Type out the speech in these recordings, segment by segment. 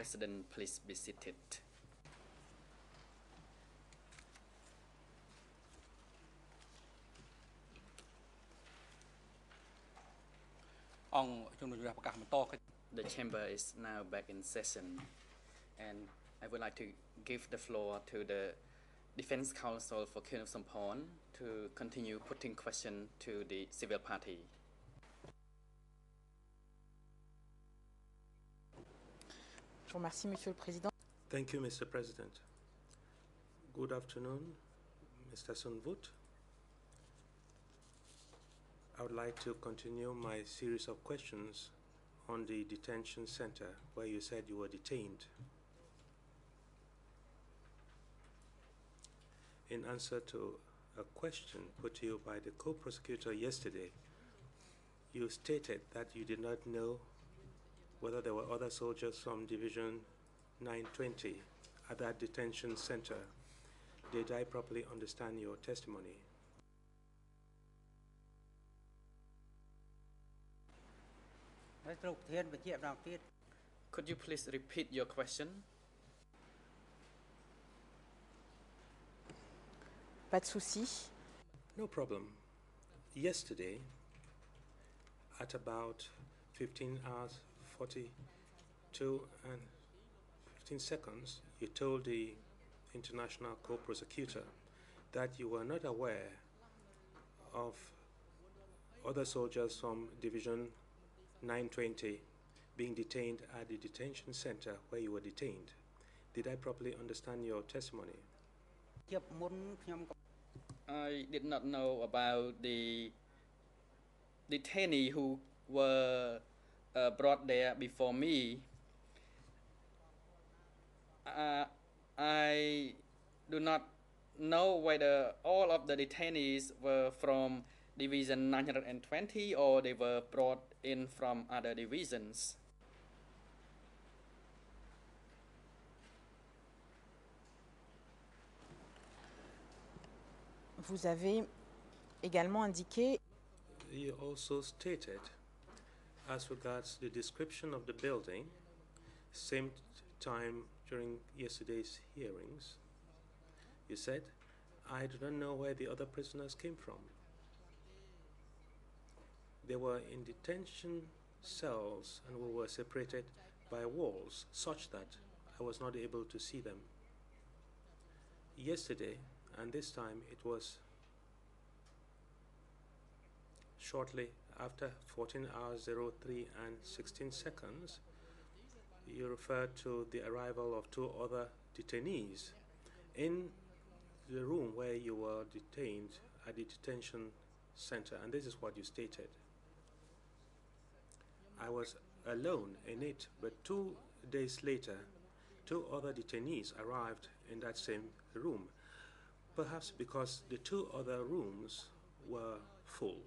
President please be seated? The chamber is now back in session, and I would like to give the floor to the Defense Counsel for Ken Sampon to continue putting questions to the civil party. Je vous remercie, Monsieur le Président. Thank you, Mr. President. Good afternoon, Mr. Sunvut. I would like to continue my series of questions on the detention center where you said you were detained. In answer to a question put to you by the co-prosecutor yesterday, you stated that you did not know whether there were other soldiers from Division 920 at that detention center. Did I properly understand your testimony? Could you please repeat your question? Pas de souci. No problem. Yesterday, at about 15 hours 42 and 15 seconds, you told the international co-prosecutor that you were not aware of other soldiers from Division 920 being detained at the detention center where you were detained. Did I properly understand your testimony? I did not know about the detainees who were brought there before me. I do not know whether all of the detainees were from Division 920 or they were brought in from other divisions. Vous avez également indiqué. You also stated, as regards the description of the building, same time during yesterday's hearings, you said, I do not know where the other prisoners came from. They were in detention cells and we were separated by walls such that I was not able to see them. Yesterday, and this time it was shortly after 14 hours 03 and 16 seconds, you referred to the arrival of two other detainees in the room where you were detained at the detention center, and this is what you stated. I was alone in it, but 2 days later, two other detainees arrived in that same room, perhaps because the two other rooms were full.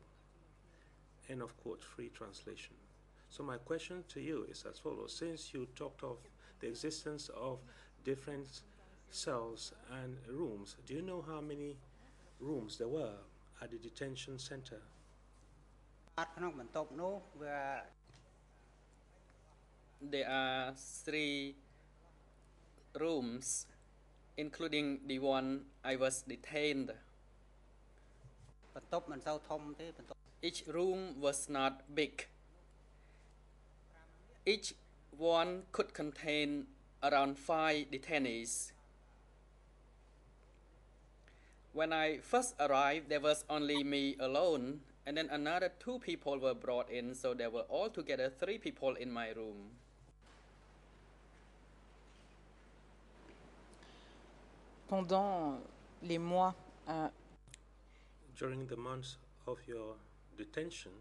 End of quote, free translation. So my question to you is as follows. Since you talked of the existence of different cells and rooms, do you know how many rooms there were at the detention center? There are 3 rooms, including the one I was detained. Each room was not big. Each one could contain around 5 detainees. When I first arrived, there was only me alone, and then another 2 people were brought in, so there were altogether 3 people in my room. Pendant les mois. During the months of your detention,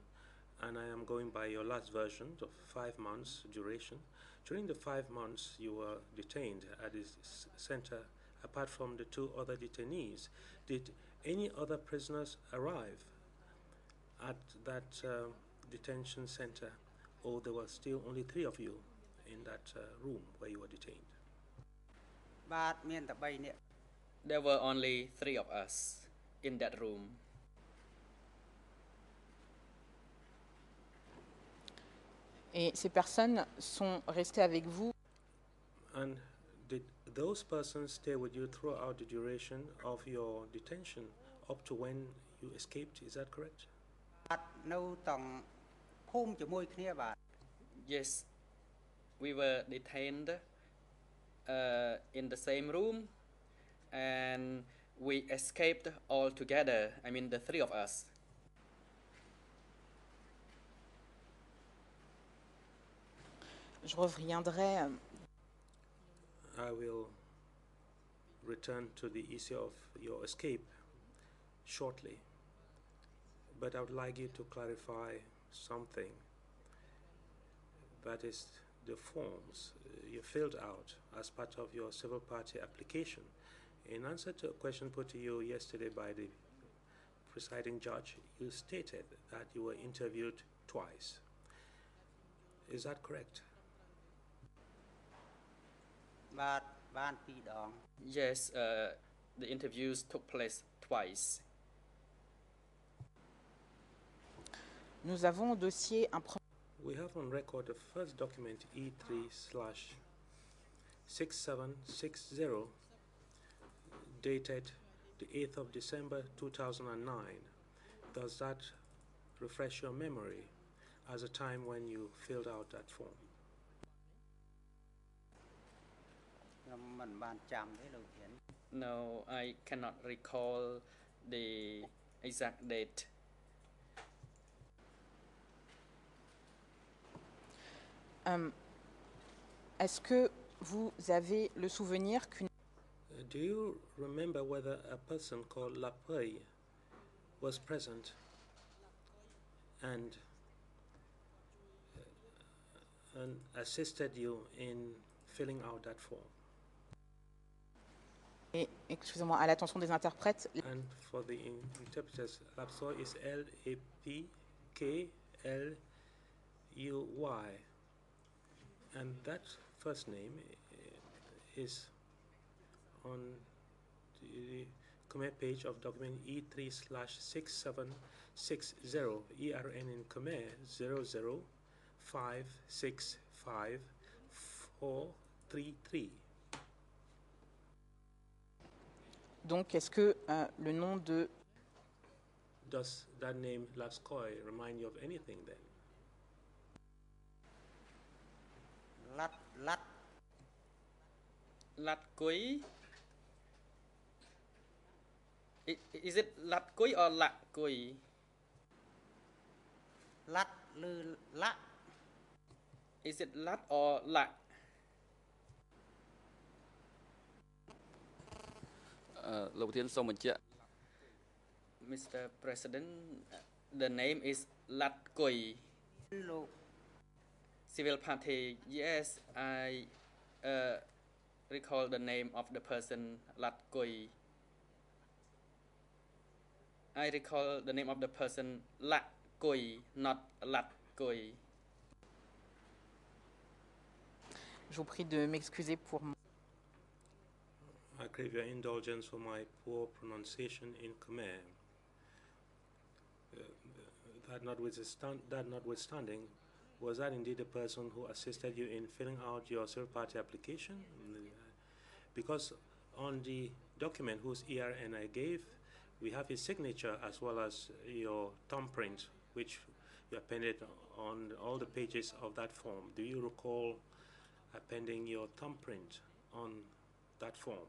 and I am going by your last version of 5 months duration, during the 5 months you were detained at this center, apart from the 2 other detainees, did any other prisoners arrive at that detention center, or there were still only 3 of you in that room where you were detained? There were only 3 of us in that room. Et ces personnes sont restées avec vous? And did those persons stay with you throughout the duration of your detention up to when you escaped? Is that correct? នៅតង់ភូមិជាមួយគ្នាបាទ Yes, we were detained in the same room, and we escaped all together. I mean, the three of us. Je reviendrai I will return to the issue of your escape shortly, but I would like you to clarify something. That is the forms you filled out as part of your civil party application. In answer to a question put to you yesterday by the presiding judge, you stated that you were interviewed twice. Is that correct? បាទបានពីរដង Yes, the interviews took place twice. Nous avons au dossier un We have on record the first document E3/6760 dated the 8th of December 2009. Does that refresh your memory as a time when you filled out that form? ខ្ញុំមិនបានចាំទេលោកធាន No, I cannot recall the exact date. Est-ce que vous avez le souvenir qu'une Do you remember whether a person called Lapay was present and assisted you in filling out that form? Et, excusez-moi, à l'attention des interprètes, And for the interpreters, Lapsoy is Lapkluy, and that first name is on the Khmer page of document E3/6760, ERN in Khmer 005655433. donc est-ce que le nom de Does that name Lapskoy remind you of anything then? ឡាត់ឡាត់ Lat Kui? Is it Lat Kui or Lak Kui? ឡាត់ឬឡាក់ Is it Lat or Lak? Mr. President, the name is Lat Kui. លោក Civil party, yes, I recall the name of the person Lat Kui. I recall the name of the person Lak Kui, not Lat Kui. je vous prie de m'excuser pour I crave your indulgence for my poor pronunciation in Khmer. That notwithstanding, was that indeed the person who assisted you in filling out your civil party application? Because on the document whose ERN I gave, we have his signature as well as your thumbprint, which you appended on all the pages of that form. Do you recall appending your thumbprint on that form?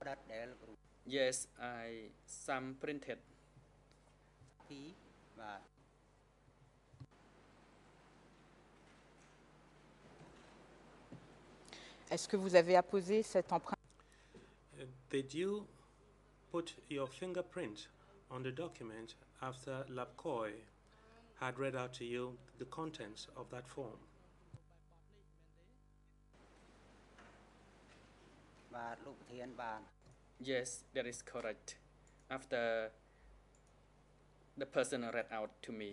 ដាត់ដែលគ្រូ Yes, I some printed. ពីរបាទ est-ce que vous avez apposé cette empreinte Did you put your fingerprint on the document after Lapkoy had read out to you the contents of that form? បាទលោកប្រធានបាន Yes, that is correct. After the person read out to me.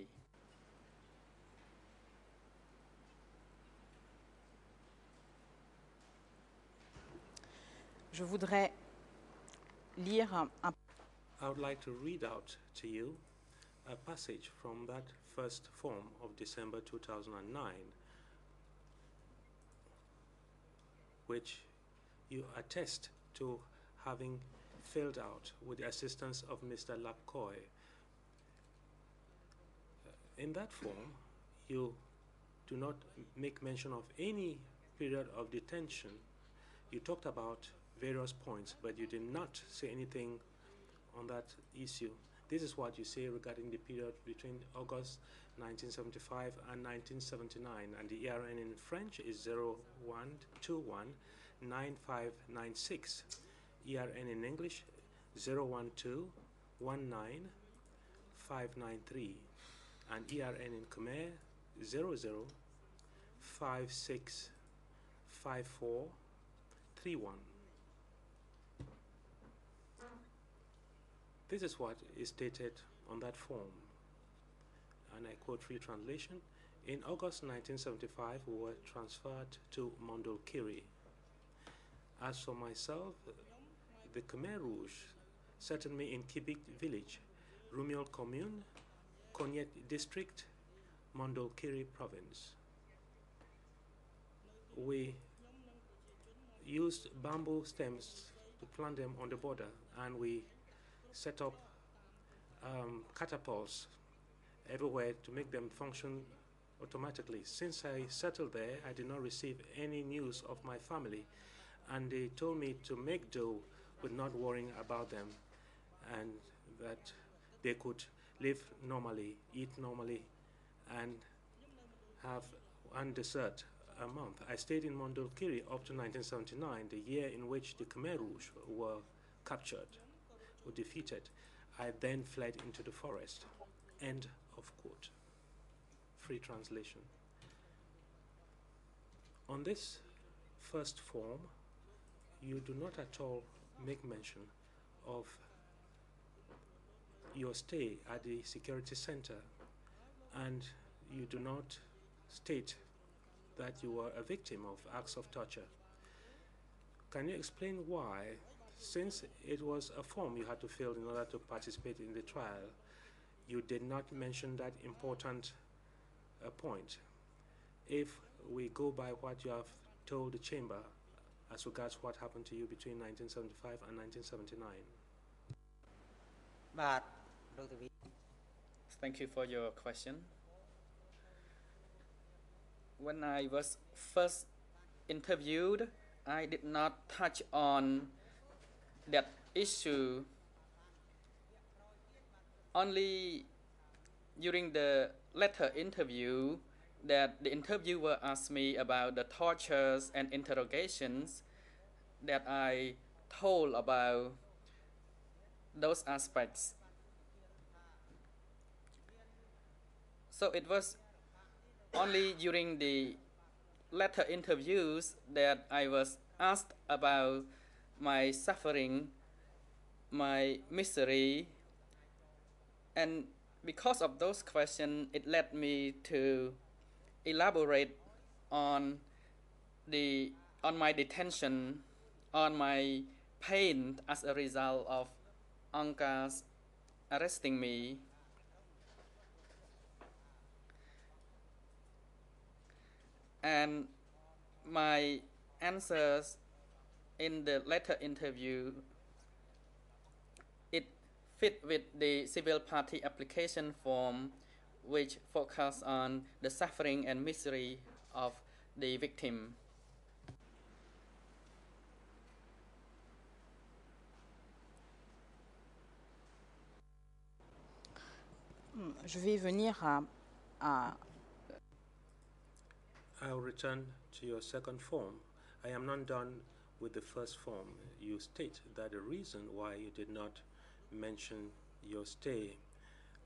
Je voudrais lire un I would like to read out to you a passage from that first form of December 2009, which you attest to having filled out with the assistance of Mr. Lapkoy. In that form, you do not make mention of any period of detention. You talked about various points, but you did not say anything on that issue. This is what you say regarding the period between August 1975 and 1979, and the ERN in French is 01219596. ERN in English 012195993, and ERN in Khmer 00565431. This is what is stated on that form, and I quote free translation. In August 1975, we were transferred to Mondulkiri. As for myself, the Khmer Rouge settled me in Kibik village, Rumiol commune, Konyet district, Mondulkiri province. We used bamboo stems to plant them on the border, and we set up catapults everywhere to make them function automatically. Since I settled there, I did not receive any news of my family, and they told me to make do with not worrying about them, and that they could live normally, eat normally, and have one dessert a month. I stayed in Mondulkiri up to 1979, the year in which the Khmer Rouge were captured or defeated. I then fled into the forest. End of quote. Free translation. On this first form, you do not at all make mention of your stay at the security center, and you do not state that you were a victim of acts of torture. Can you explain why, since it was a form you had to fill in order to participate in the trial, you did not mention that important point? If we go by what you have told the chamber as regards what happened to you between 1975 and 1979. Thank you for your question. When I was first interviewed, I did not touch on that issue. Only during the later interview that the interviewer asked me about the tortures and interrogations, that I told about those aspects. So it was only during the later interviews that I was asked about my suffering, my misery, and because of those questions, it led me to elaborate on my detention, on my pain as a result of UNCAS arresting me. And my answers in the later interview, it fit with the civil party application form, which focus on the suffering and misery of the victim. Je vais venir à I'll return to your second form. I am not done with the first form. You state that the reason why you did not mention your stay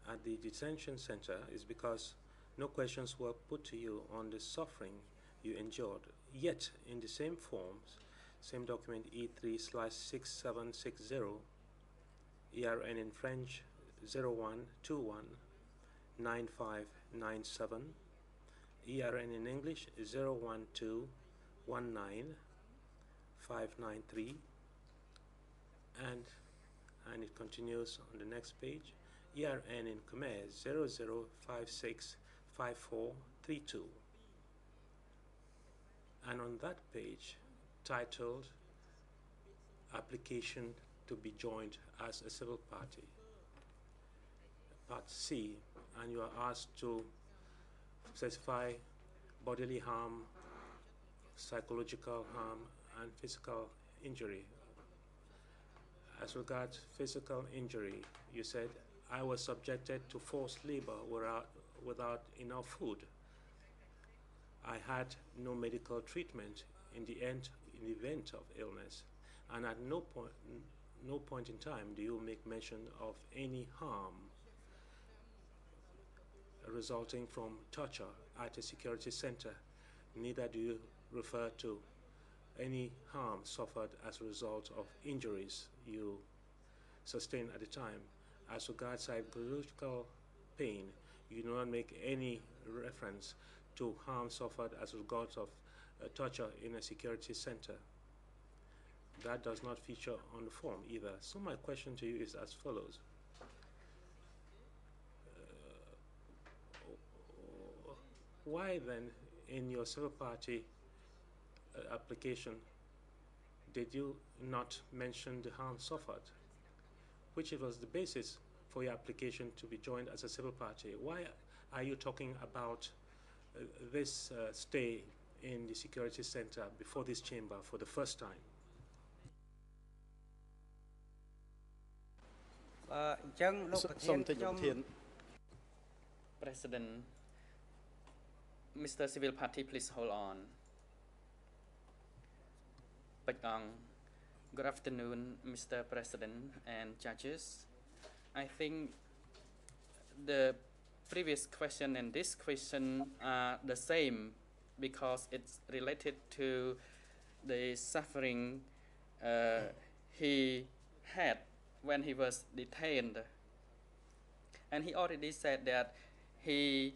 at the detention center is because no questions were put to you on the suffering you endured. Yet, in the same forms, same document E3/6760, ERN in French 01219597, ERN in English 01219593, and it continues on the next page, ERN in Khmer 00565432. And on that page, titled application to be joined as a civil party, Part C, and you are asked to specify bodily harm, psychological harm, and physical injury. As regards physical injury, you said, I was subjected to forced labor without enough food. I had no medical treatment in the event of illness, and at no point in time do you make mention of any harm resulting from torture at a security center. Neither do you refer to any harm suffered as a result of injuries you sustained at the time. As regards psychological pain, you do not make any reference to harm suffered as a result of torture in a security center. That does not feature on the form either. So my question to you is as follows. Why then, in your civil party application, did you not mention the harm suffered, which was the basis for your application to be joined as a civil party? Why are you talking about this stay in the security center before this chamber for the first time? President, Mr. Civil Party, please hold on. Good afternoon, Mr. President and judges. I think the previous question and this question are the same because it's related to the suffering he had when he was detained. And he already said that he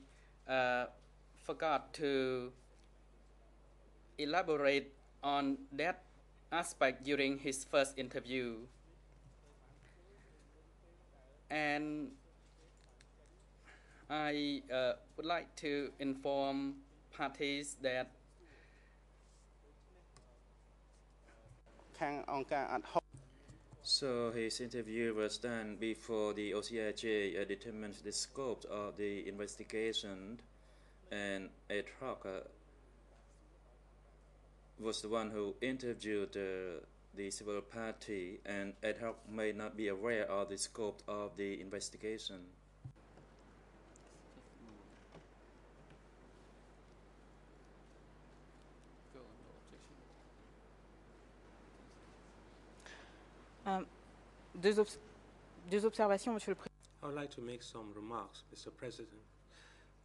forgot to elaborate on that aspect during his first interview. And I would like to inform parties that So his interview was done before the OCIJ determines the scope of the investigation, and ad hoc was the one who interviewed the civil party, and ad hoc may not be aware of the scope of the investigation. Deux observations, Monsieur le Président. I would like to make some remarks, Mr. President,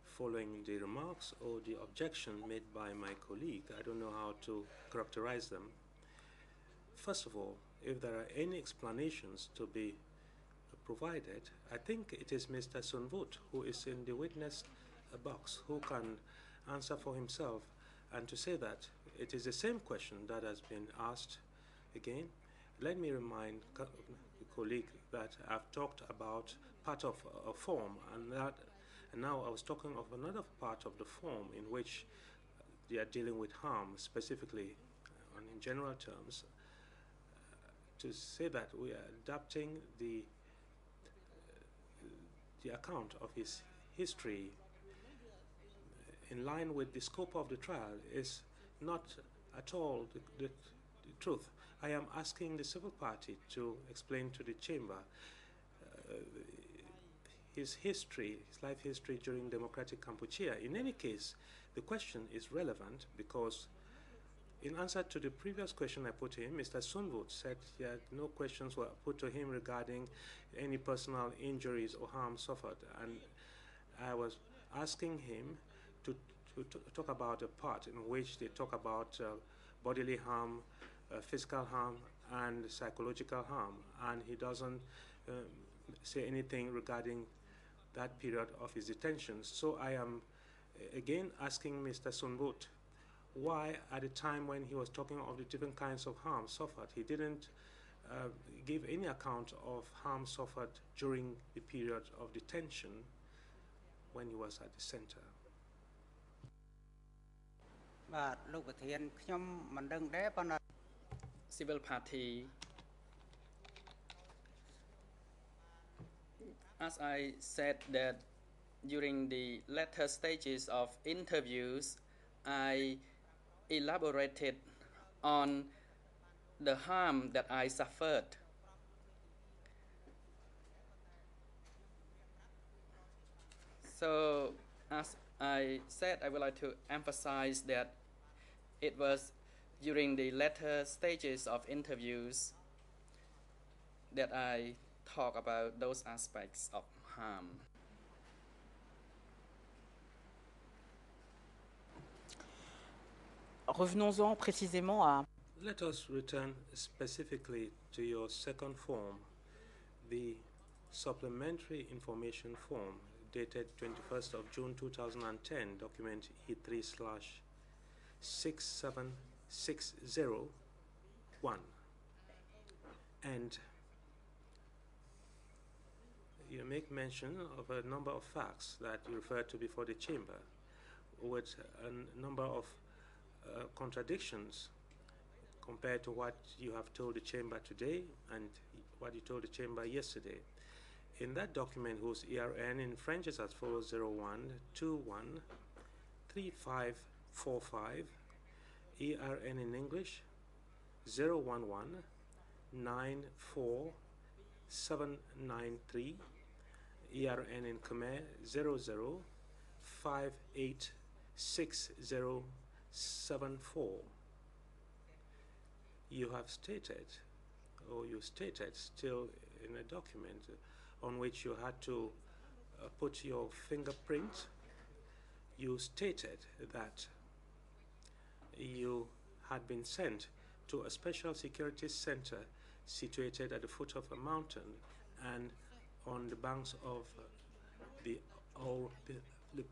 following the remarks or the objection made by my colleague. I don't know how to characterize them. First of all, if there are any explanations to be provided, I think it is Mr. Sunvut who is in the witness box who can answer for himself, and to say that it is the same question that has been asked again. Let me remind the colleague that I've talked about part of a form, and now I was talking of another part of the form in which they are dealing with harm specifically, and in general terms, to say that we are adapting the account of his history in line with the scope of the trial is not at all the truth. I am asking the civil party to explain to the chamber his history, his life history during democratic Cambodia. In any case, the question is relevant because in answer to the previous question I put to him, Mr. Sunvut said that no questions were put to him regarding any personal injuries or harm suffered. And I was asking him to talk about a part in which they talk about bodily harm, physical harm, and psychological harm. And he doesn't say anything regarding that period of his detention. So I am again asking Mr. Sunvut why at the time when he was talking of the different kinds of harm suffered, he didn't give any account of harm suffered during the period of detention when he was at the center. Civil party, as I said that during the later stages of interviews, I elaborated on the harm that I suffered. So, as I said, I would like to emphasize that it was during the later stages of interviews that I talk about those aspects of harm. Revenons-en précisément à... Let us return specifically to your second form, the Supplementary Information Form, dated 21st of June 2010, document E3/67601. And you make mention of a number of facts that you referred to before the chamber, with a number of contradictions compared to what you have told the chamber today and what you told the chamber yesterday. In that document, whose ERN in French is as follows: 01213545, ERN in English 011947793, ERN in Khmer 00586074. You have stated, or you stated still in a document on which you had to put your fingerprint, you stated that you had been sent to a special security center situated at the foot of a mountain and on the banks of the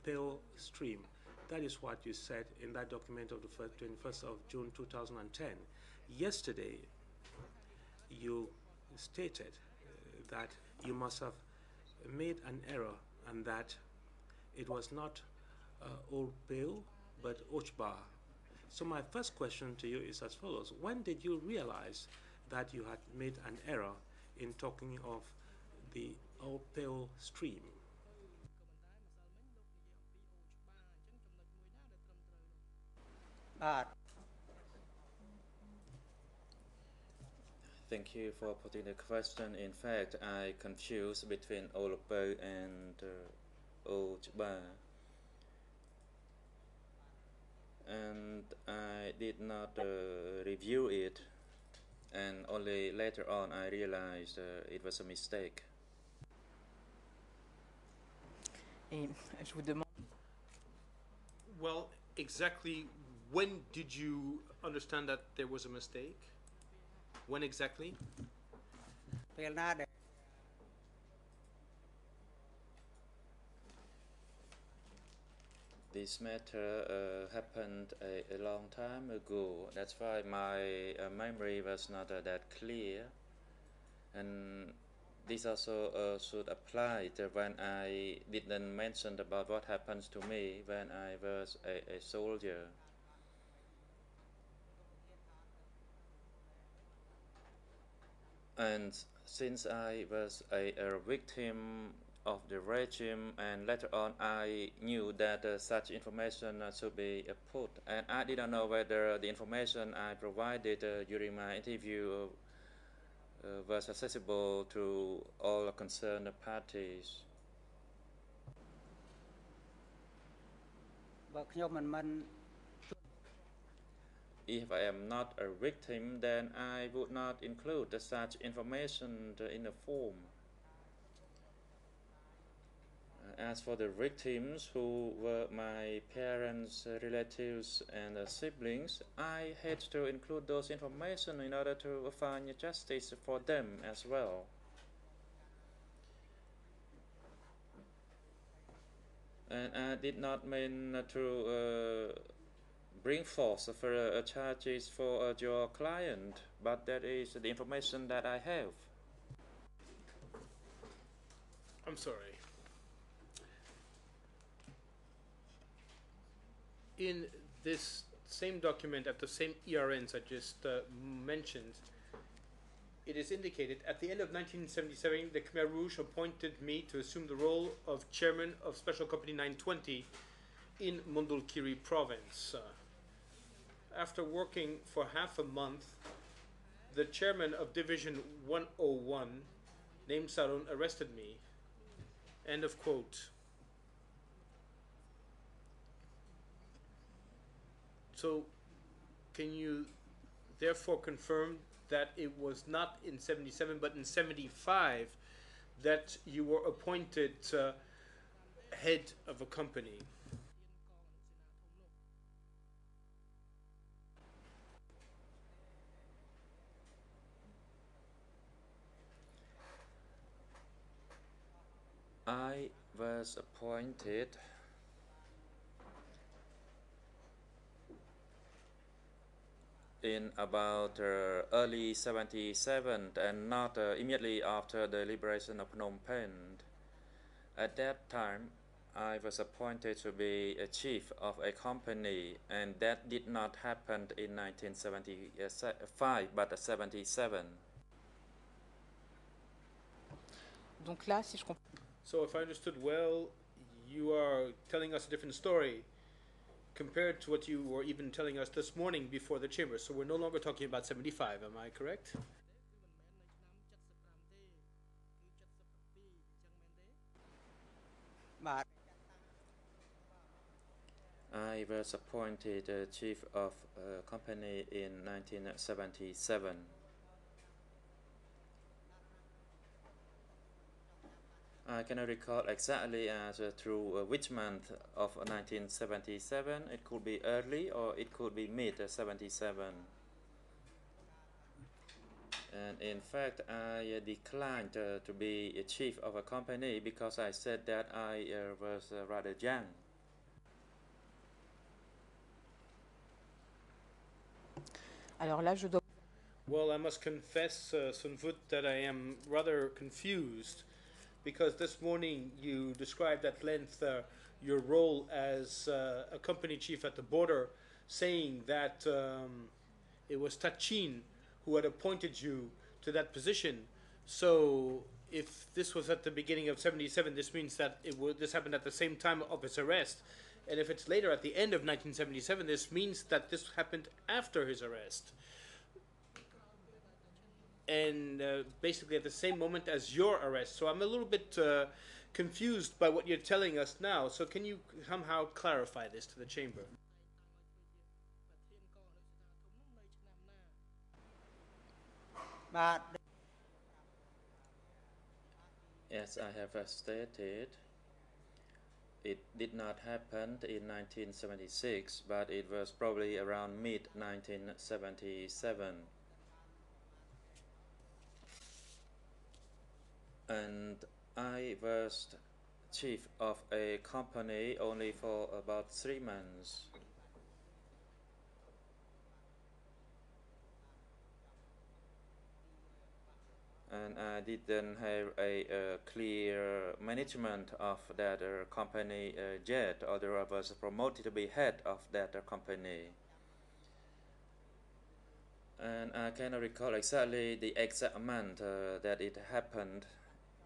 Pale stream. That is what you said in that document of the 21st of June 2010. Yesterday, you stated that you must have made an error and that it was not Old Pale but Ochba. So my first question to you is as follows: when did you realize that you had made an error in talking of the Old Pale stream? Thank you for putting the question. In fact, I confused between Olopo and Ojba, and I did not review it, and only later on I realized it was a mistake. Et je vous demande... Well, exactly when did you understand that there was a mistake? When exactly? This matter happened a long time ago. That's why my memory was not that clear. And this also should apply to when I didn't mention about what happens to me when I was a soldier. And since I was a victim of the regime, and later on I knew that such information should be put, and I didn't know whether the information I provided during my interview was accessible to all concerned parties. If I am not a victim, then I would not include such information in the form. As for the victims, who were my parents, relatives, and siblings, I had to include those information in order to find justice for them as well. And I did not mean to bring false charges for your client, but that is the information that I have. I'm sorry. In this same document, at the same ERNs I just mentioned, it is indicated, at the end of 1977, the Khmer Rouge appointed me to assume the role of chairman of Special Company 920 in Mondulkiri province. After working for half a month, the chairman of Division 101, named Sarun, arrested me. End of quote. So, can you therefore confirm that it was not in 77 but in 75 that you were appointed head of a company? I was appointed in about early 77 and not immediately after the liberation of Phnom Penh. At that time, I was appointed to be a chief of a company, and that did not happen in 1975 but 77. Donc là, si je comprends. So if I understood well, you are telling us a different story compared to what you were even telling us this morning before the chamber. So we're no longer talking about 75, am I correct? I was appointed chief of a company in 1977. I cannot recall exactly as through which month of 1977. It could be early or it could be mid 77. And in fact, I declined to be a chief of a company because I said that I was rather young. Alors là, je dois. Well, I must confess, Sun Vut, that I am rather confused because this morning you described at length your role as a company chief at the border, saying that it was Tachin who had appointed you to that position. So if this was at the beginning of 77, this means that this happened at the same time of his arrest. And if it's later at the end of 1977, this means that this happened after his arrest. And basically at the same moment as your arrest. So I'm a little bit confused by what you're telling us now. So can you somehow clarify this to the chamber? As I have stated, it did not happen in 1976, but it was probably around mid 1977. And I was chief of a company only for about 3 months. And I didn't have a clear management of that company yet, although I was promoted to be head of that company. And I cannot recall exactly the exact month that it happened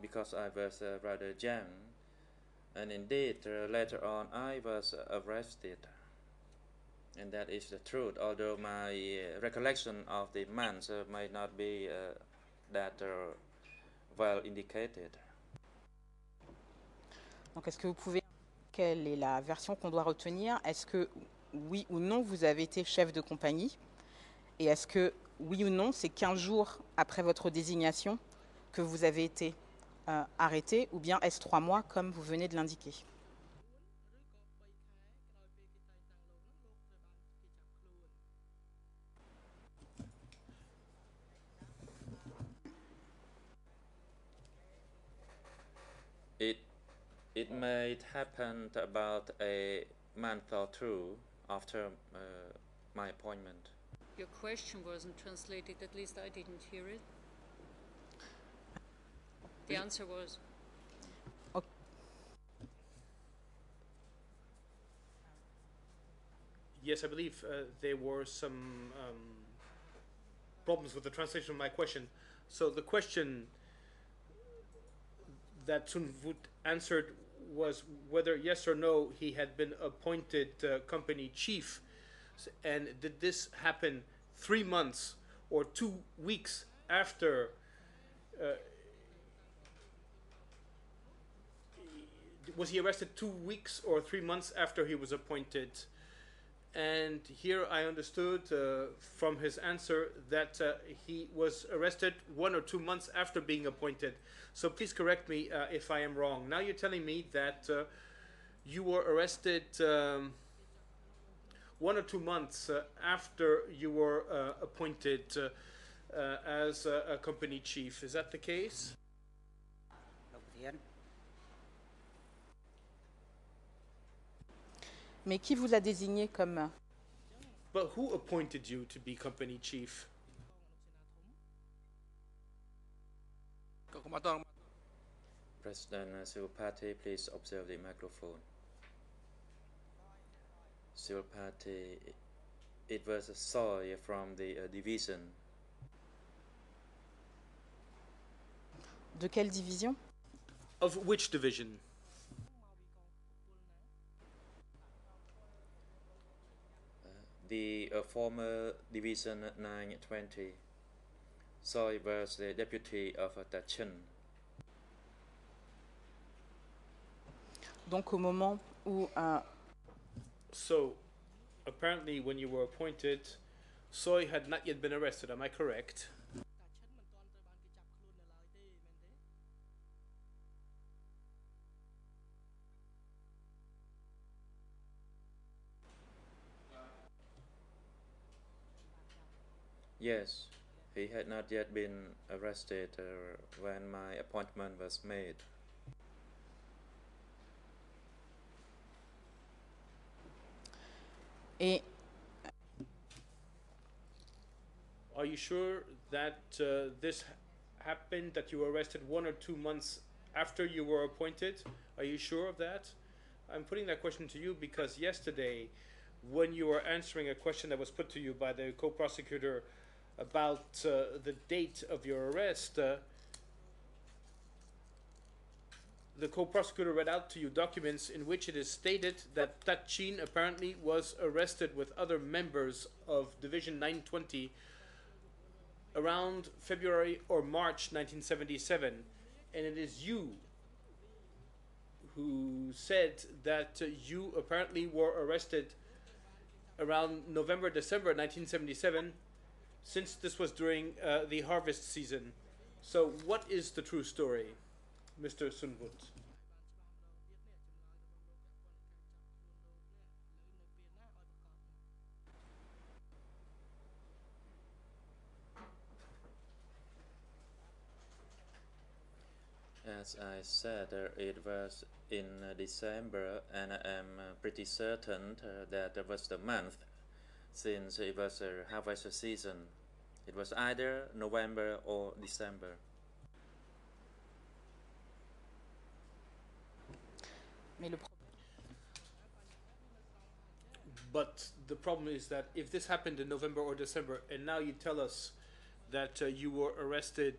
because I was rather young. And indeed, later on, I was arrested. And that is the truth, although my recollection of the months might not be that well indicated. Donc, est-ce que vous pouvez. Quelle est la version qu'on doit retenir? Est-ce que oui ou non, vous avez été chef de compagnie? Et est-ce que oui ou non, c'est 15 jours après votre désignation que vous avez été arrêté, ou bien est-ce 3 mois comme vous venez de l'indiquer? It may happen about a month or two after my appointment. Your question wasn't translated, at least I didn't hear it. The answer was? Okay. Yes, I believe there were some problems with the translation of my question. So the question that Sun Vut answered was whether yes or no he had been appointed company chief, and did this happen 3 months or 2 weeks after was he arrested 2 weeks or 3 months after he was appointed? And here I understood from his answer that he was arrested 1 or 2 months after being appointed. So please correct me if I am wrong. Now you're telling me that you were arrested 1 or 2 months after you were appointed as a company chief. Is that the case? លោកប្រធាន Mais qui vous a désigné comme... But who appointed you to be company chief? President Civil Party, please observe the microphone. Civil Party, it was a soy from the division. De quelle division? Of which division? The former Division 920. Soy was the deputy of Tachin. Donc au moment où... So, apparently when you were appointed, Soy had not yet been arrested, am I correct? Yes, he had not yet been arrested when my appointment was made. Et Are you sure that this happened, that you were arrested 1 or 2 months after you were appointed? Are you sure of that? I'm putting that question to you because yesterday, when you were answering a question that was put to you by the co-prosecutor about the date of your arrest, the co-prosecutor read out to you documents in which it is stated that Tachin apparently was arrested with other members of Division 920 around February or March 1977, and it is you who said that you apparently were arrested around November, December 1977, since this was during the harvest season. So what is the true story, Mr. Sun Vut? As I said, it was in December, and I am pretty certain that was the month, since it was a harvest season. It was either November or December. mais le But the problem is that if this happened in November or December, and now you tell us that you were arrested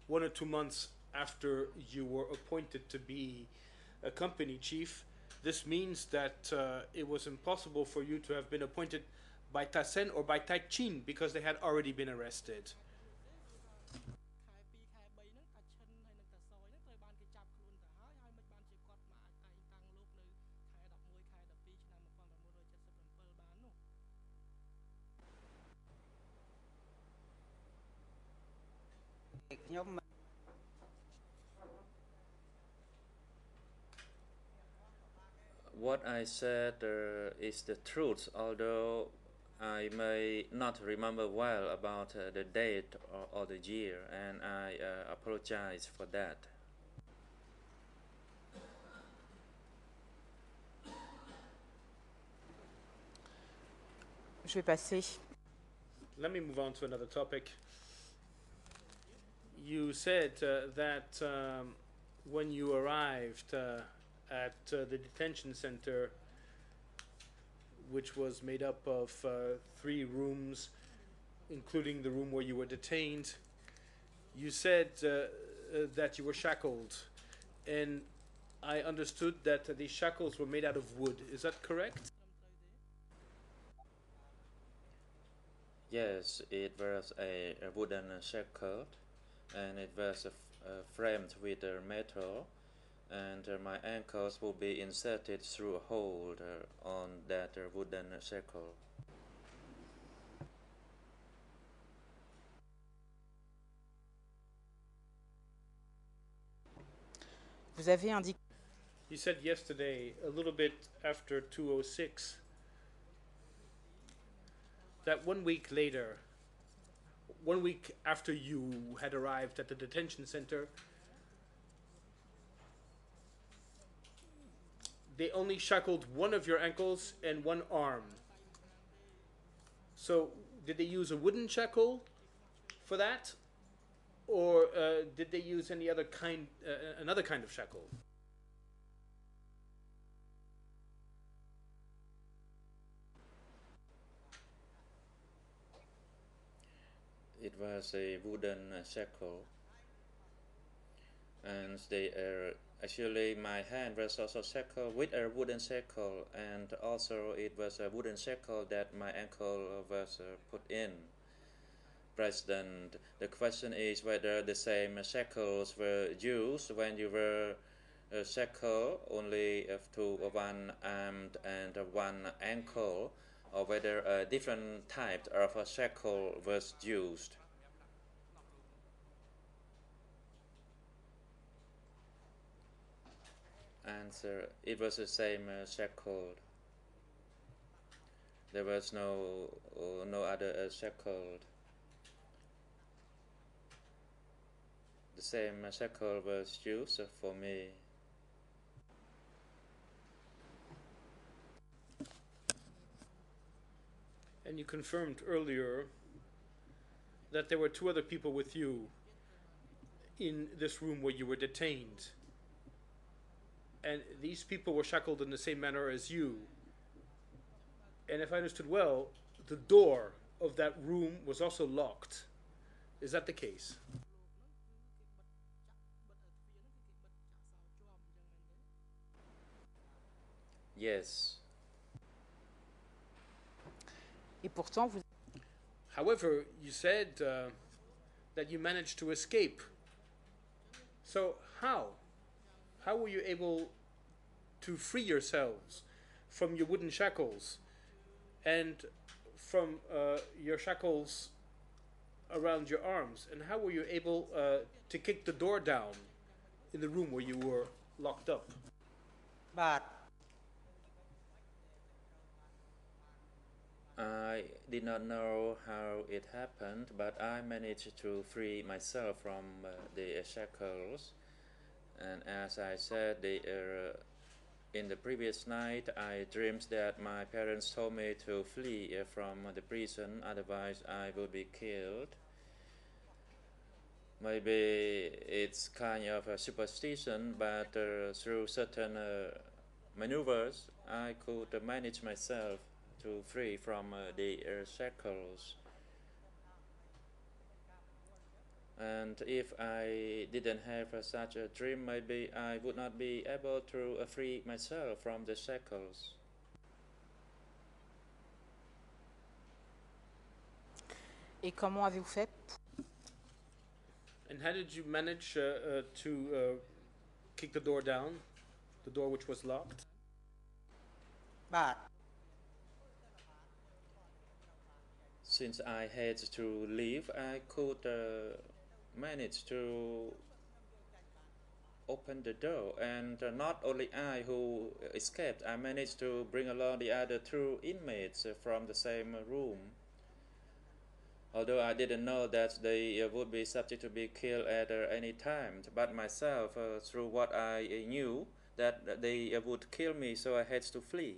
1 or 2 months after you were appointed to be a company chief, this means that it was impossible for you to have been appointed by Tasen or by Taichin because they had already been arrested. What I said is the truth, although I may not remember well about the date or the year, and I apologize for that. Je vais passer. Let me move on to another topic. You said that when you arrived at the detention center, which was made up of 3 rooms, including the room where you were detained, You said that you were shackled, and I understood that these shackles were made out of wood. Is that correct? Yes, it was a wooden shackle, and it was framed with metal, and my ankles will be inserted through a hole on that wooden shackle. Vous avez indiqué You said yesterday, a little bit after 2:06, that 1 week later, 1 week after you had arrived at the detention center, they only shackled one of your ankles and one arm. So, did they use a wooden shackle for that, or did they use any other kind, another kind of shackle? It was a wooden shackle, and they actually my hand was also shackled with a wooden shackle, and also it was a wooden shackle that my ankle was put in. President, the question is whether the same shackles were used when you were shackled only to one arm and one ankle, or whether a different type of a shackle was used. Answer: it was the same shackle. There was no other shackle. The same shackle was used for me. And you confirmed earlier that there were two other people with you in this room where you were detained. And these people were shackled in the same manner as you. And if I understood well, the door of that room was also locked. Is that the case? Yes. et pourtant vous However, you said that you managed to escape. So how? How were you able to free yourselves from your wooden shackles and from your shackles around your arms? And how were you able to kick the door down in the room where you were locked up? បាទ I did not know how it happened, but I managed to free myself from the shackles. And as I said, in the previous night, I dreamed that my parents told me to flee from the prison, otherwise I would be killed. Maybe it's kind of a superstition, but through certain maneuvers, I could manage myself to free from the shackles. And if I didn't have such a dream, maybe I would not be able to free myself from the shackles. et comment avez-vous fait And how did you manage to kick the door down, the door which was locked? បាទ Since I had to leave, I could manage to open the door, and not only I who escaped, I managed to bring along the other two inmates from the same room. Although I didn't know that they would be subject to be killed at any time, but myself, through what I knew, that they would kill me, so I had to flee.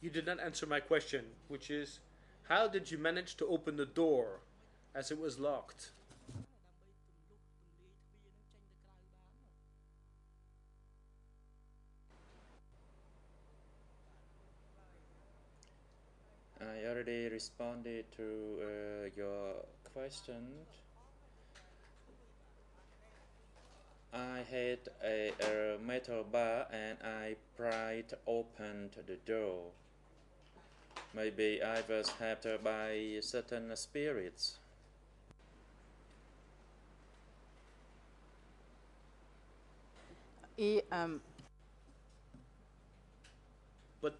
You did not answer my question, which is, how did you manage to open the door as it was locked? already responded to your question. I had a metal bar and I pried open the door. Maybe I was helped by certain spirits. Et But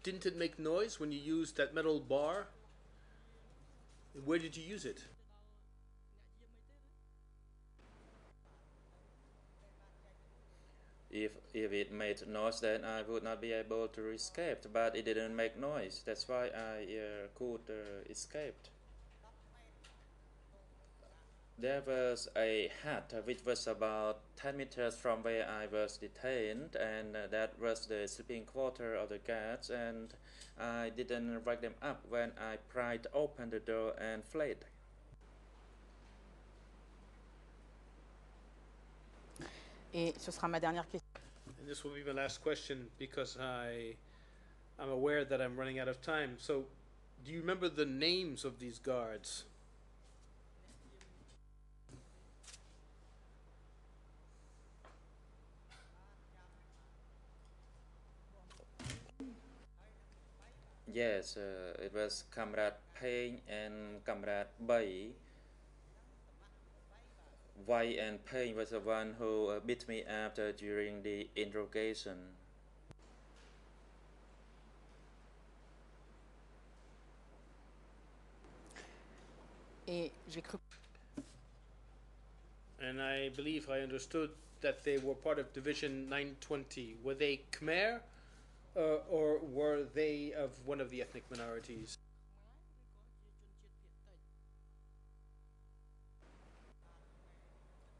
didn't it make noise when you used that metal bar? Where did you use it? If it made noise, then I would not be able to escape. But it didn't make noise. That's why I could escape. There was a hut which was about 10 meters from where I was detained, and that was the sleeping quarter of the guards, and I didn't wake them up when I pried open the door and fled. Et ce sera ma dernière question. And this will be my last question because I'm aware that I'm running out of time. So, do you remember the names of these guards? Yes, it was Comrade Payne and Comrade Bay. White and Payne was the one who beat me up during the interrogation. Et j'ai cru. And I believe I understood that they were part of Division 920. Were they Khmer or were they of one of the ethnic minorities?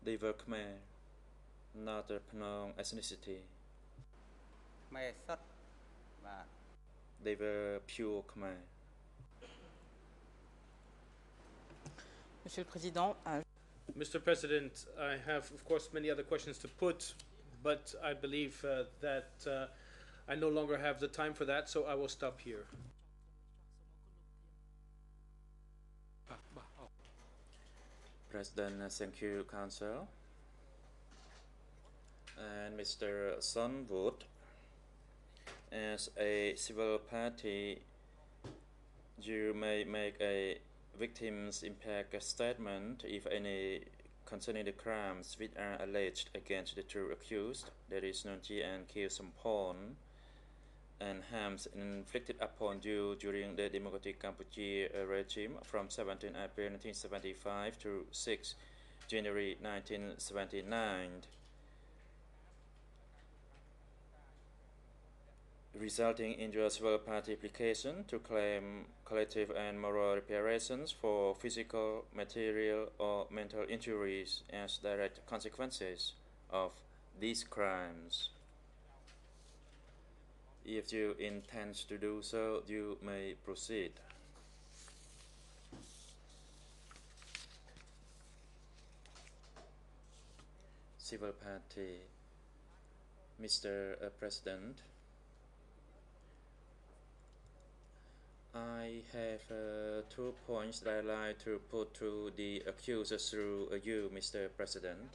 They were Khmer, not a Phnom ethnicity. ខ្មែរសុទ្ធបាទ They were pure Khmer. Monsieur le Président, Mr. President, I have, of course, many other questions to put, but I believe that I no longer have the time for that, so I will stop here. President, thank you, Council. And Mr. Sunwood, as a civil party, you may make a victim's impact statement if any concerning the crimes which are alleged against the two accused, that is Nunchi and Khieu Samphan, and harms inflicted upon you during the Democratic Cambodia regime from 17 April 1975 to 6 January 1979, resulting in your civil party application to claim collective and moral reparations for physical, material, or mental injuries as direct consequences of these crimes. If you intend to do so, you may proceed. Civil party, Mr. President, I have 2 points that I'd like to put to the accusers through you, Mr. President.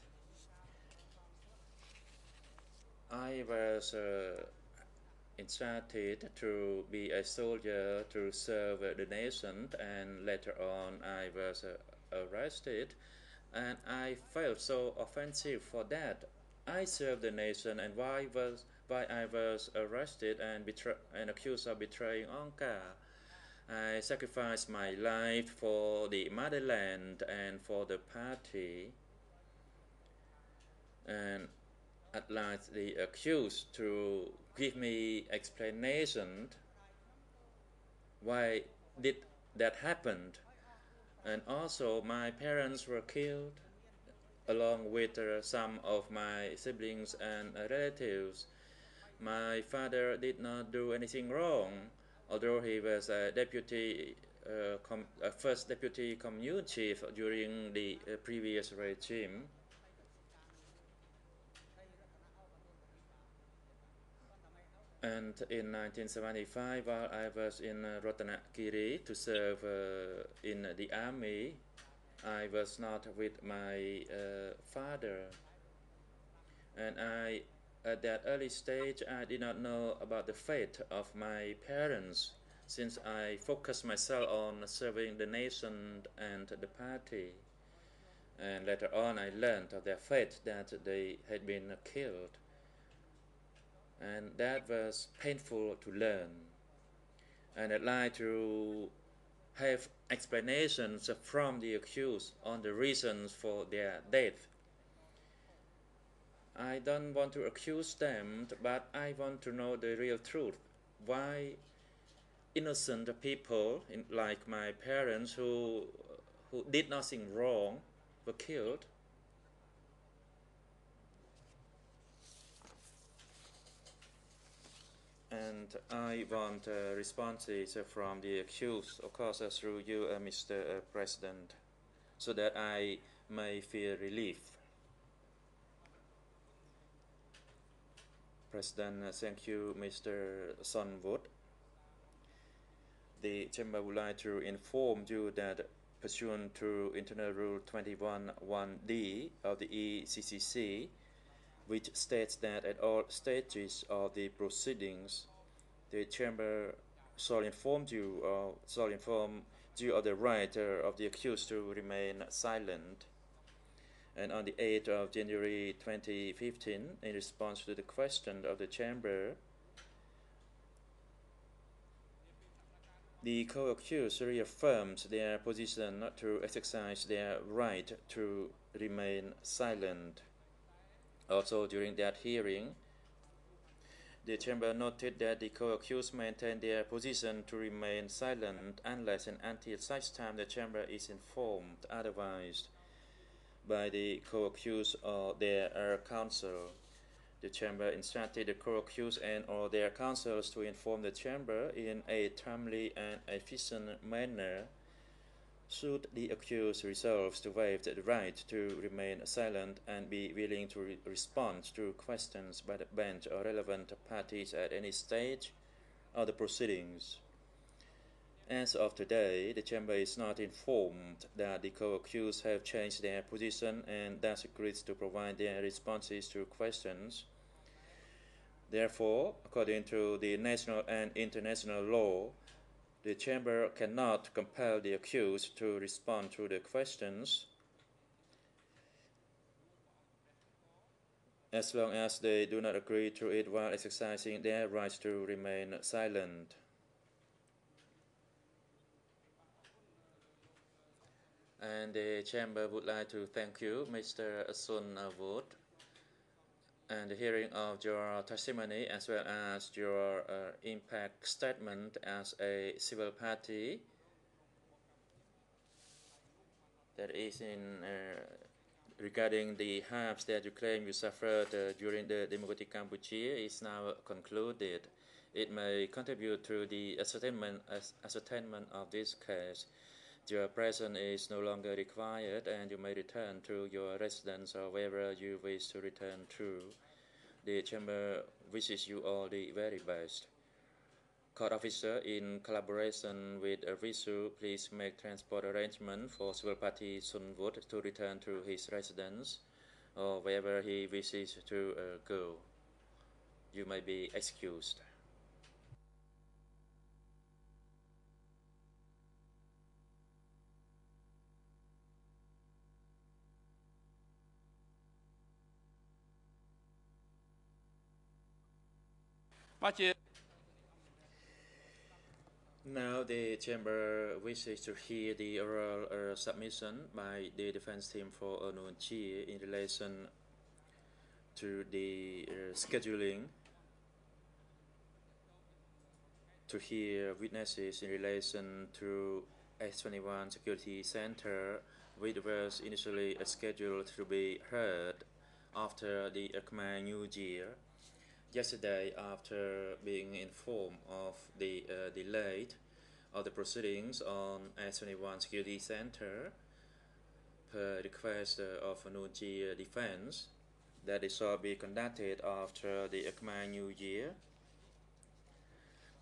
I was instructed to be a soldier to serve the nation, and later on I was arrested, and I felt so offensive for that. I served the nation, and why I was arrested and accused of betraying Angkar? I sacrificed my life for the motherland and for the party, and I'd like the accused to give me explanation why did that happen. And also my parents were killed along with some of my siblings and relatives. My father did not do anything wrong, although he was a first deputy commune chief during the previous regime. And in 1975, while I was in Ratanakiri to serve in the army, I was not with my father. And at that early stage, I did not know about the fate of my parents, since I focused myself on serving the nation and the party. And later on, I learned of their fate, that they had been killed. And that was painful to learn. And I'd like to have explanations from the accused on the reasons for their death. I don't want to accuse them, but I want to know the real truth. Why innocent people, like my parents, who did nothing wrong, were killed? And I want responses from the accused, of course, through you, Mr. President, so that I may feel relief. President, thank you, Mr. Sonwood. The Chamber would like to inform you that pursuant to Internal Rule 21(1)(d) of the ECCC, which states that at all stages of the proceedings, the Chamber shall inform you of the right of the accused to remain silent. And on the 8th of January 2015, in response to the question of the Chamber, the co-accused reaffirms their position not to exercise their right to remain silent. Also, during that hearing, the Chamber noted that the co-accused maintain their position to remain silent unless and until such time the Chamber is informed otherwise by the co-accused or their counsel. The Chamber instructed the co-accused and or their counsels to inform the Chamber in a timely and efficient manner should the accused resolve to waive the right to remain silent and be willing to respond to questions by the bench or relevant parties at any stage of the proceedings. As of today, the Chamber is not informed that the co-accused have changed their position and thus agrees to provide their responses to questions. Therefore, according to the national and international law, the Chamber cannot compel the accused to respond to the questions as long as they do not agree to it while exercising their right to remain silent. And the Chamber would like to thank you, Mr. Sun Wood, and the hearing of your testimony as well as your impact statement as a civil party that is in regarding the harms that you claim you suffered during the Democratic Cambodia is now concluded. It may contribute to the ascertainment of this case. Your presence is no longer required and you may return to your residence or wherever you wish to return to. The Chamber wishes you all the very best. Court officer, in collaboration with Risu, please make transport arrangement for civil party Sun Wood to return to his residence or wherever he wishes to go. You may be excused. Now the Chamber wishes to hear the oral submission by the defense team for Nuon Chea in relation to the scheduling to hear witnesses in relation to S21 Security Center, which was initially scheduled to be heard after the Khmer New Year. Yesterday, after being informed of the delay of the proceedings on S21 Security Center, per request of Nuon Chea defense, that it shall be conducted after the Khmer New Year,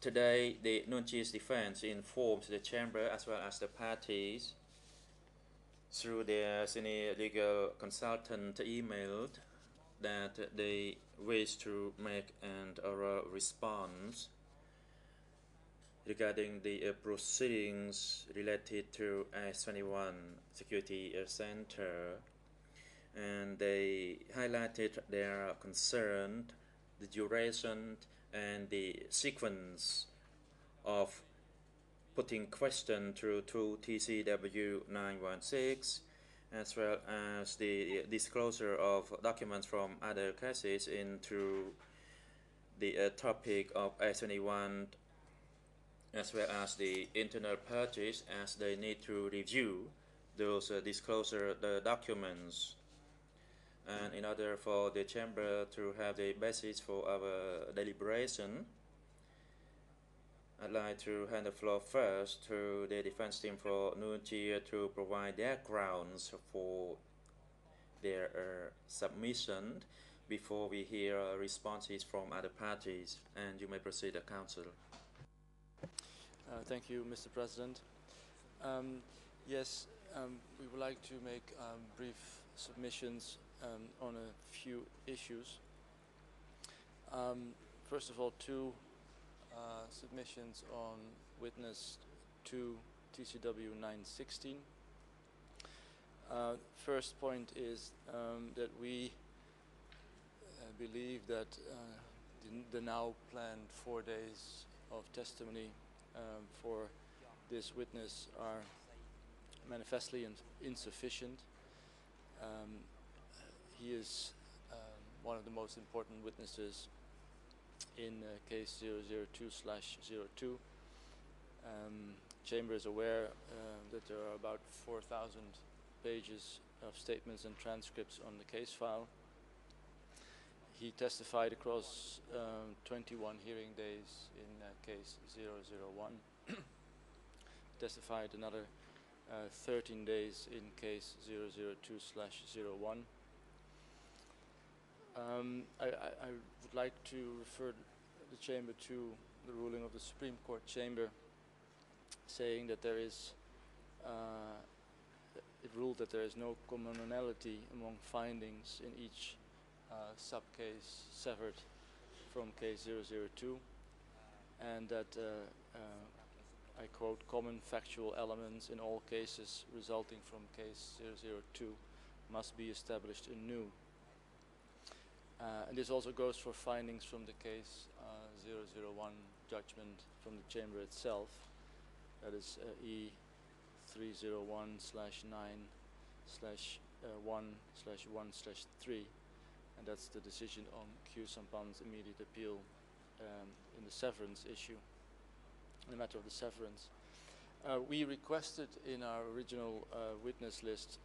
Today, the Nunchi's defense informs the chamber as well as the parties through their senior legal consultant emailed that they wish to make an oral response regarding the proceedings related to S21 Security Center, and they highlighted their concern, the duration and the sequence of putting question through to TCW 916, as well as the disclosure of documents from other cases into the topic of S21, as well as the internal parties, as they need to review those disclosure documents. And in order for the chamber to have the basis for our deliberation, I'd like to hand the floor first to the defense team for Nunchi to provide their grounds for their submission before we hear responses from other parties. And you may proceed, counsel. Thank you, Mr. President. Yes, we would like to make brief submissions on a few issues. First of all, two submissions on witness 2 TCW 916. First point is that we believe that the now planned 4 days of testimony for this witness are manifestly insufficient. He is one of the most important witnesses in case 002/02. Chamber is aware that there are about 4,000 pages of statements and transcripts on the case file. He testified across 21 hearing days in case 001. Testified another 13 days in case 002/01. I would like to refer the chamber to the ruling of the Supreme Court chamber, saying that there is it ruled that there is no commonality among findings in each subcase severed from case 002, and that I quote, common factual elements in all cases resulting from case 002 must be established anew. And this also goes for findings from the case 001 judgment from the chamber itself, that is E301/9/1/1/3, and that's the decision on Q Sampan's immediate appeal in the severance issue, in the matter of the severance. We requested in our original witness list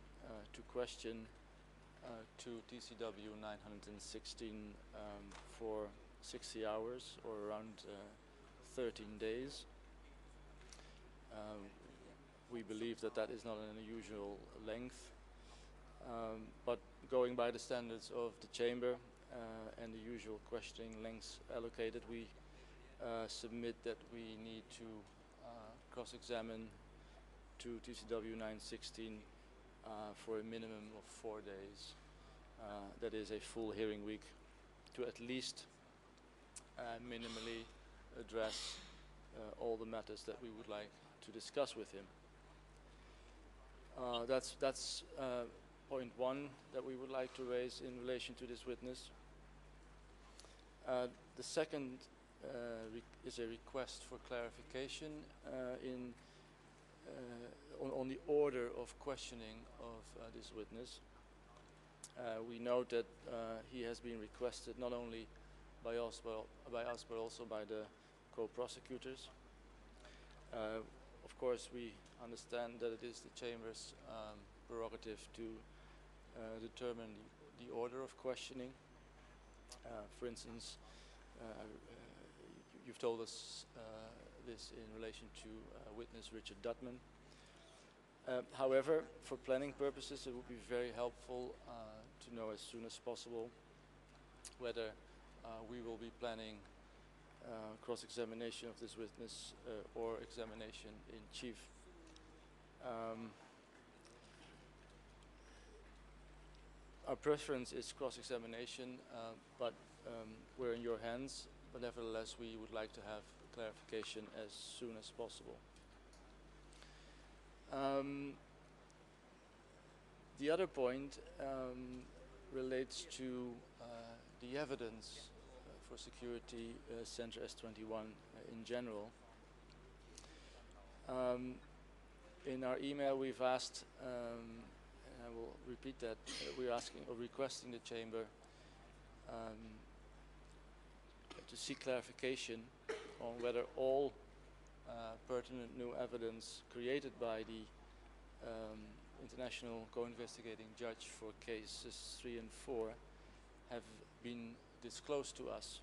to question to TCW 916 for 60 hours or around 13 days. We believe that that is not an unusual length, but going by the standards of the chamber and the usual questioning lengths allocated, we submit that we need to cross-examine to TCW 916 for a minimum of 4 days. That is a full hearing week, to at least minimally address all the matters that we would like to discuss with him. That's point one that we would like to raise in relation to this witness. The second is a request for clarification on the order of questioning of this witness. We note that he has been requested not only by us but also by the co-prosecutors. Of course, we understand that it is the Chamber's prerogative to determine the order of questioning. For instance, you've told us this in relation to witness Richard Dutman. However, for planning purposes, it would be very helpful to know as soon as possible whether we will be planning cross-examination of this witness or examination in chief. Our preference is cross-examination, but we're in your hands. But nevertheless, we would like to have clarification as soon as possible. The other point relates to the evidence for Security Center S21 in general. In our email, we've asked, and I will repeat that, we're asking or requesting the Chamber to seek clarification on whether all pertinent new evidence created by the International Co-Investigating Judge for cases 3 and 4 have been disclosed to us,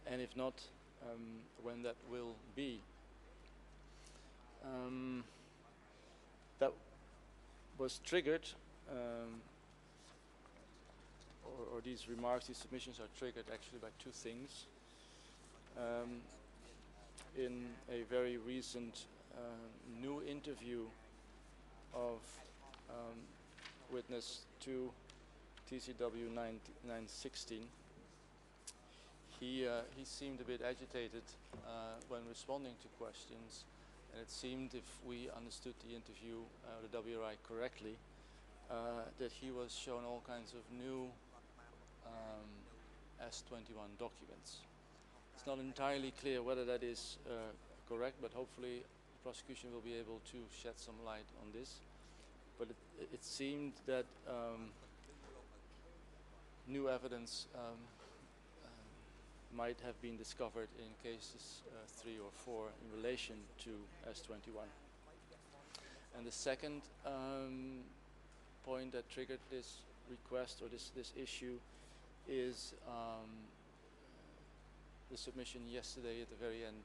and if not, when that will be. That was triggered, or these remarks, these submissions are triggered actually by two things. In a very recent new interview of witness 2 TCW 916, he seemed a bit agitated when responding to questions, and it seemed, if we understood the interview, the WRI correctly, that he was shown all kinds of new S21 documents. It's not entirely clear whether that is correct, but hopefully the prosecution will be able to shed some light on this. But it seemed that new evidence might have been discovered in cases 3 or 4 in relation to S21. And the second point that triggered this request or this issue is the submission yesterday at the very end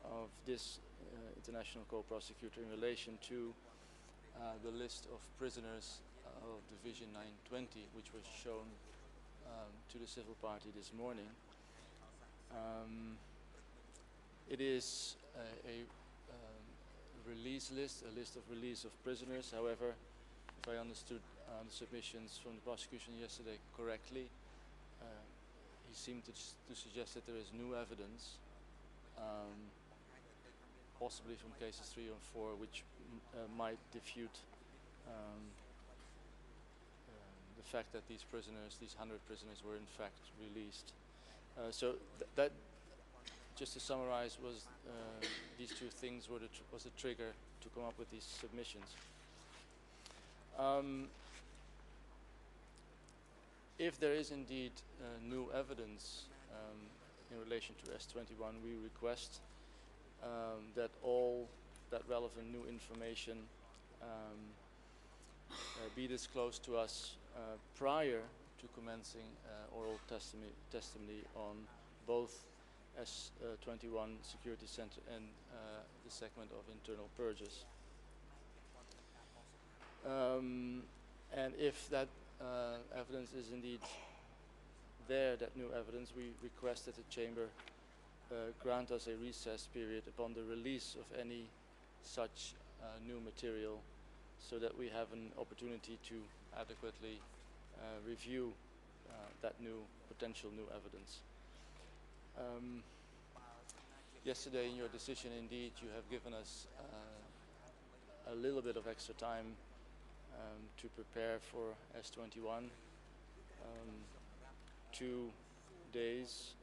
of this international co-prosecutor in relation to the list of prisoners of Division 920, which was shown to the civil party this morning. It is a release list, a list of release of prisoners. However, if I understood the submissions from the prosecution yesterday correctly, he seemed to suggest that there is new evidence, possibly from cases 3 and 4, which might defute the fact that these prisoners, these 100 prisoners, were in fact released. So that, just to summarize, was these two things was the trigger to come up with these submissions. If there is indeed new evidence in relation to S21, we request that all that relevant new information be disclosed to us prior to commencing oral testimony on both S21 Security Center and the segment of internal purges. And if that evidence is indeed there, that new evidence, we request that the Chamber grant us a recess period upon the release of any such new material, so that we have an opportunity to adequately review that potential new evidence. Yesterday in your decision, indeed, you have given us a little bit of extra time to prepare for S21, 2 days,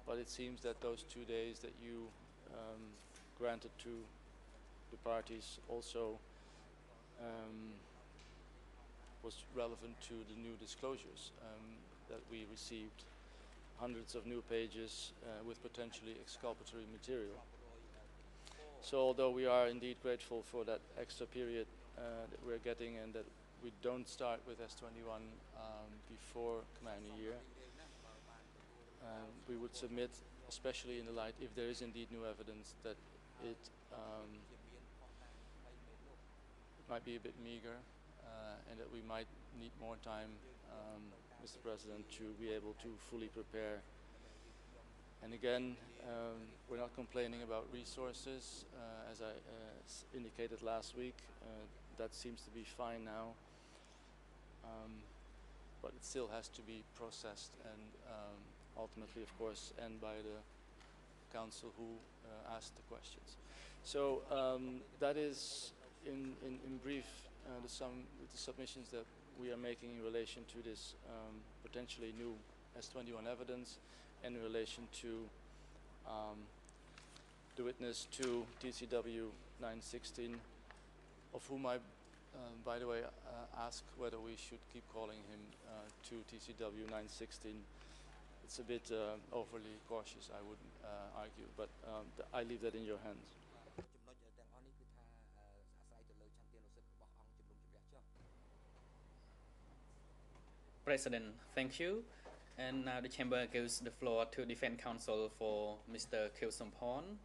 but it seems that those 2 days that you granted to the parties also was relevant to the new disclosures that we received, hundreds of new pages with potentially exculpatory material. So although we are indeed grateful for that extra period that we're getting, and that we don't start with S21 before Khmer New Year, we would submit, especially in the light, if there is indeed new evidence, that it might be a bit meager, and that we might need more time, Mr. President, to be able to fully prepare And again, we're not complaining about resources, as I indicated last week. That seems to be fine now, but it still has to be processed and ultimately, of course, end by the council who asked the questions. So that is, in brief, the submissions that we are making in relation to this potentially new S21 evidence and in relation to the witness to TCW 916, of whom I, by the way, ask whether we should keep calling him to TCW 916. It's a bit overly cautious, I would argue, but I leave that in your hands. President, thank you. And now the Chamber gives the floor to Defense Counsel for Mr. Khieu Samphan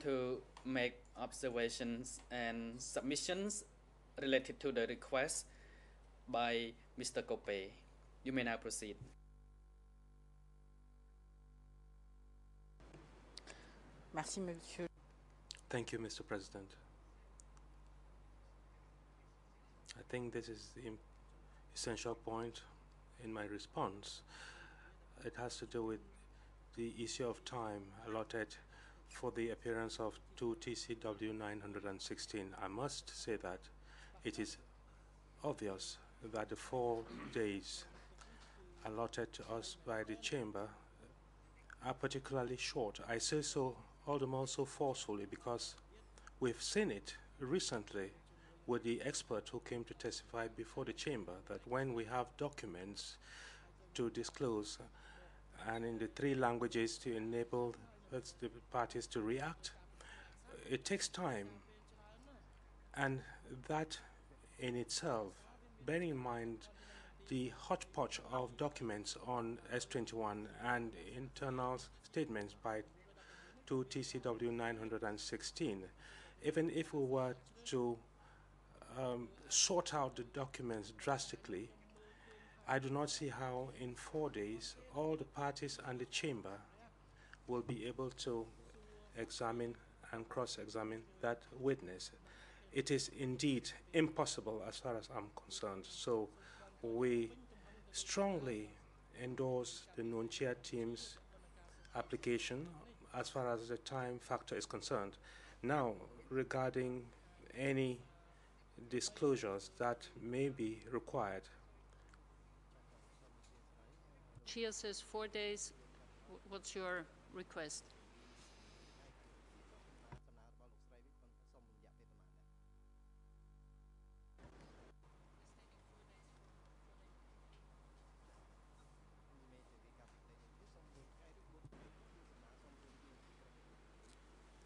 to make observations and submissions related to the request by Mr. Kope. You may now proceed. Merci, Monsieur. Thank you, Mr. President. I think this is the essential point in my response. It has to do with the issue of time allotted for the appearance of 2 TCW 916. I must say that it is obvious that the 4 days allotted to us by the Chamber are particularly short. I say so all the more so forcefully because we've seen it recently with the expert who came to testify before the Chamber, that when we have documents to disclose and in the 3 languages to enable the parties to react, it takes time. And that in itself, bearing in mind the hodgepodge of documents on S21 and internal statements by 2 TCW 916, even if we were to sort out the documents drastically, I do not see how in 4 days all the parties and the Chamber will be able to examine and cross-examine that witness. It is indeed impossible as far as I'm concerned. So we strongly endorse the Nunchia team's application as far as the time factor is concerned. Now, regarding any disclosures that may be required. Chia says 4 days. What's your request?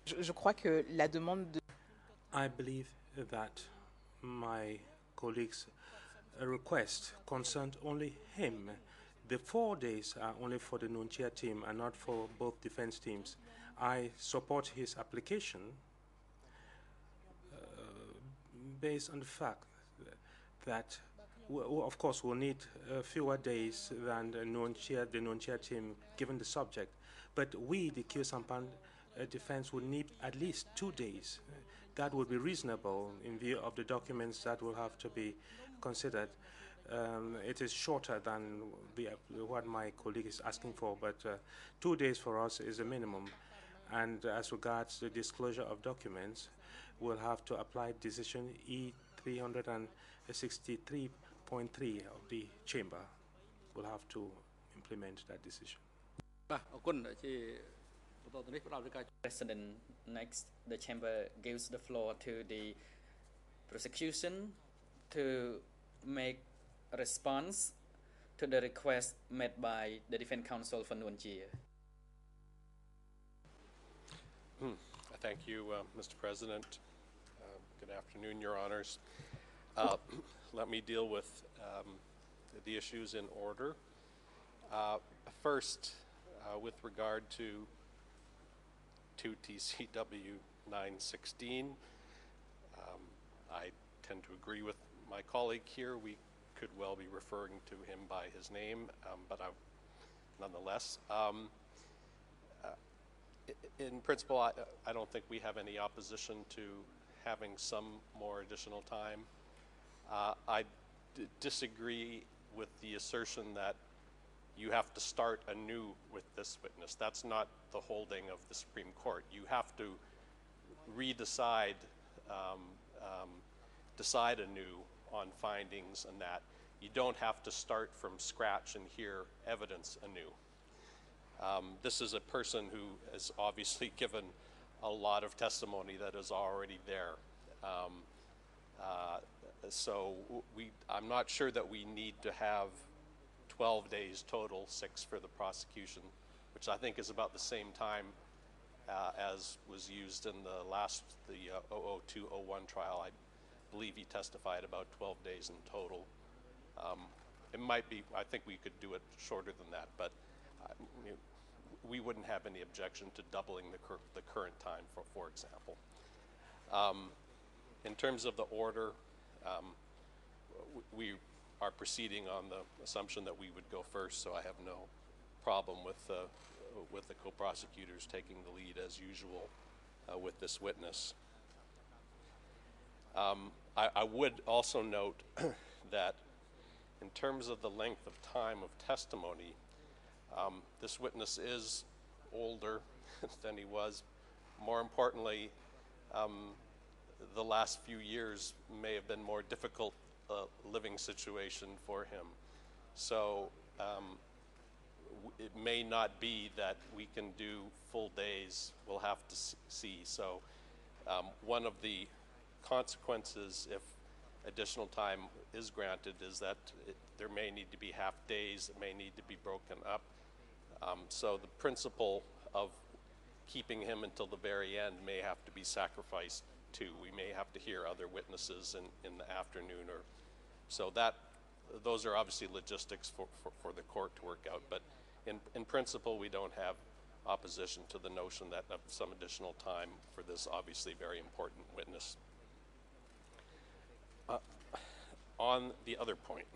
Je crois que la demande de... I believe that my colleague's request concerned only him. The 4 days are only for the Nunchia team and not for both defense teams. I support his application based on the fact that, of course, we'll need fewer days than the Nunchia team, given the subject. But we, the Khieu Samphan defense, would need at least 2 days. That would be reasonable in view of the documents that will have to be considered. It is shorter than what my colleague is asking for, but 2 days for us is a minimum. And as regards the disclosure of documents, we'll have to apply decision E363.3 of the Chamber. We'll have to implement that decision. President, next, the Chamber gives the floor to the prosecution to make a response to the request made by the Defense Counsel for Nuon Chea. Thank you, Mr. President. Good afternoon, Your Honors. Let me deal with the issues in order. First, with regard to 2 TCW 916, I tend to agree with my colleague here. We could well be referring to him by his name, but nonetheless, In principle, I don't think we have any opposition to having some more additional time. I disagree with the assertion that you have to start anew with this witness. That's not the holding of the Supreme Court. You have to redecide, decide anew on findings and that. You don't have to start from scratch and hear evidence anew. This is a person who has obviously given a lot of testimony that is already there. So I'm not sure that we need to have 12 days total, 6 for the prosecution, which I think is about the same time as was used in the 002-01 trial. I believe he testified about 12 days in total. It might be, I think we could do it shorter than that, but we wouldn't have any objection to doubling the current time, for example. In terms of the order, we are proceeding on the assumption that we would go first, so I have no problem with the co-prosecutors taking the lead as usual with this witness. I would also note that in terms of the length of time of testimony, this witness is older than he was. More importantly, the last few years may have been more difficult living situation for him. So it may not be that we can do full days. We'll have to see. So one of the consequences, if additional time is granted, is that there may need to be half days. It may need to be broken up. So the principle of keeping him until the very end may have to be sacrificed too. We may have to hear other witnesses in the afternoon, or so that those are obviously logistics for the court to work out. But in principle, we don't have opposition to the notion that of some additional time for this obviously very important witness. On the other point,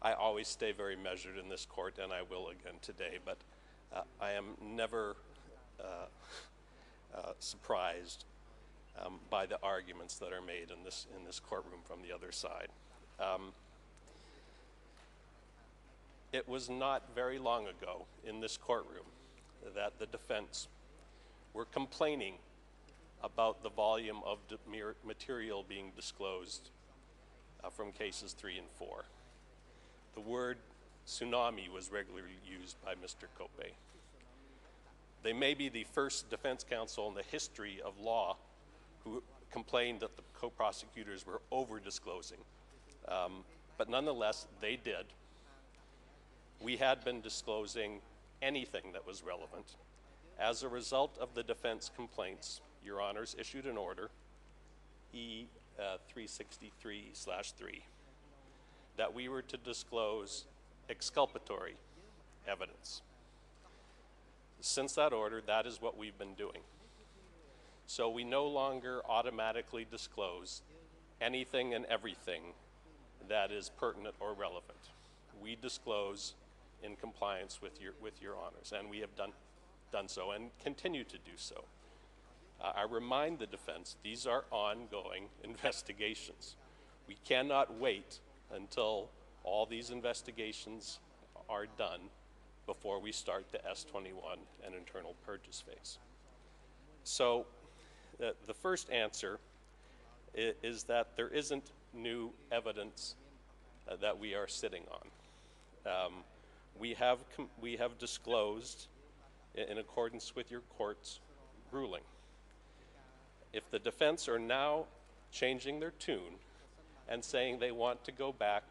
I always stay very measured in this court, and I will again today, but I am never surprised by the arguments that are made in this courtroom from the other side. It was not very long ago in this courtroom that the defense were complaining about the volume of material being disclosed from cases 3 and 4. The word tsunami was regularly used by Mr. Cope. They may be the first defense counsel in the history of law who complained that the co-prosecutors were over-disclosing. But nonetheless, they did. We had been disclosing anything that was relevant. As a result of the defense complaints, Your Honors issued an order, E-363/3, that we were to disclose exculpatory evidence. Since that order, that is what we've been doing. So we no longer automatically disclose anything and everything that is pertinent or relevant. We disclose in compliance with your honors, and we have done so and continue to do so. I remind the defense, these are ongoing investigations. We cannot wait until all these investigations are done before we start the S-21 and internal purges phase. So the first answer is that there isn't new evidence that we are sitting on. We have disclosed in accordance with your court's ruling. If the defense are now changing their tune and saying they want to go back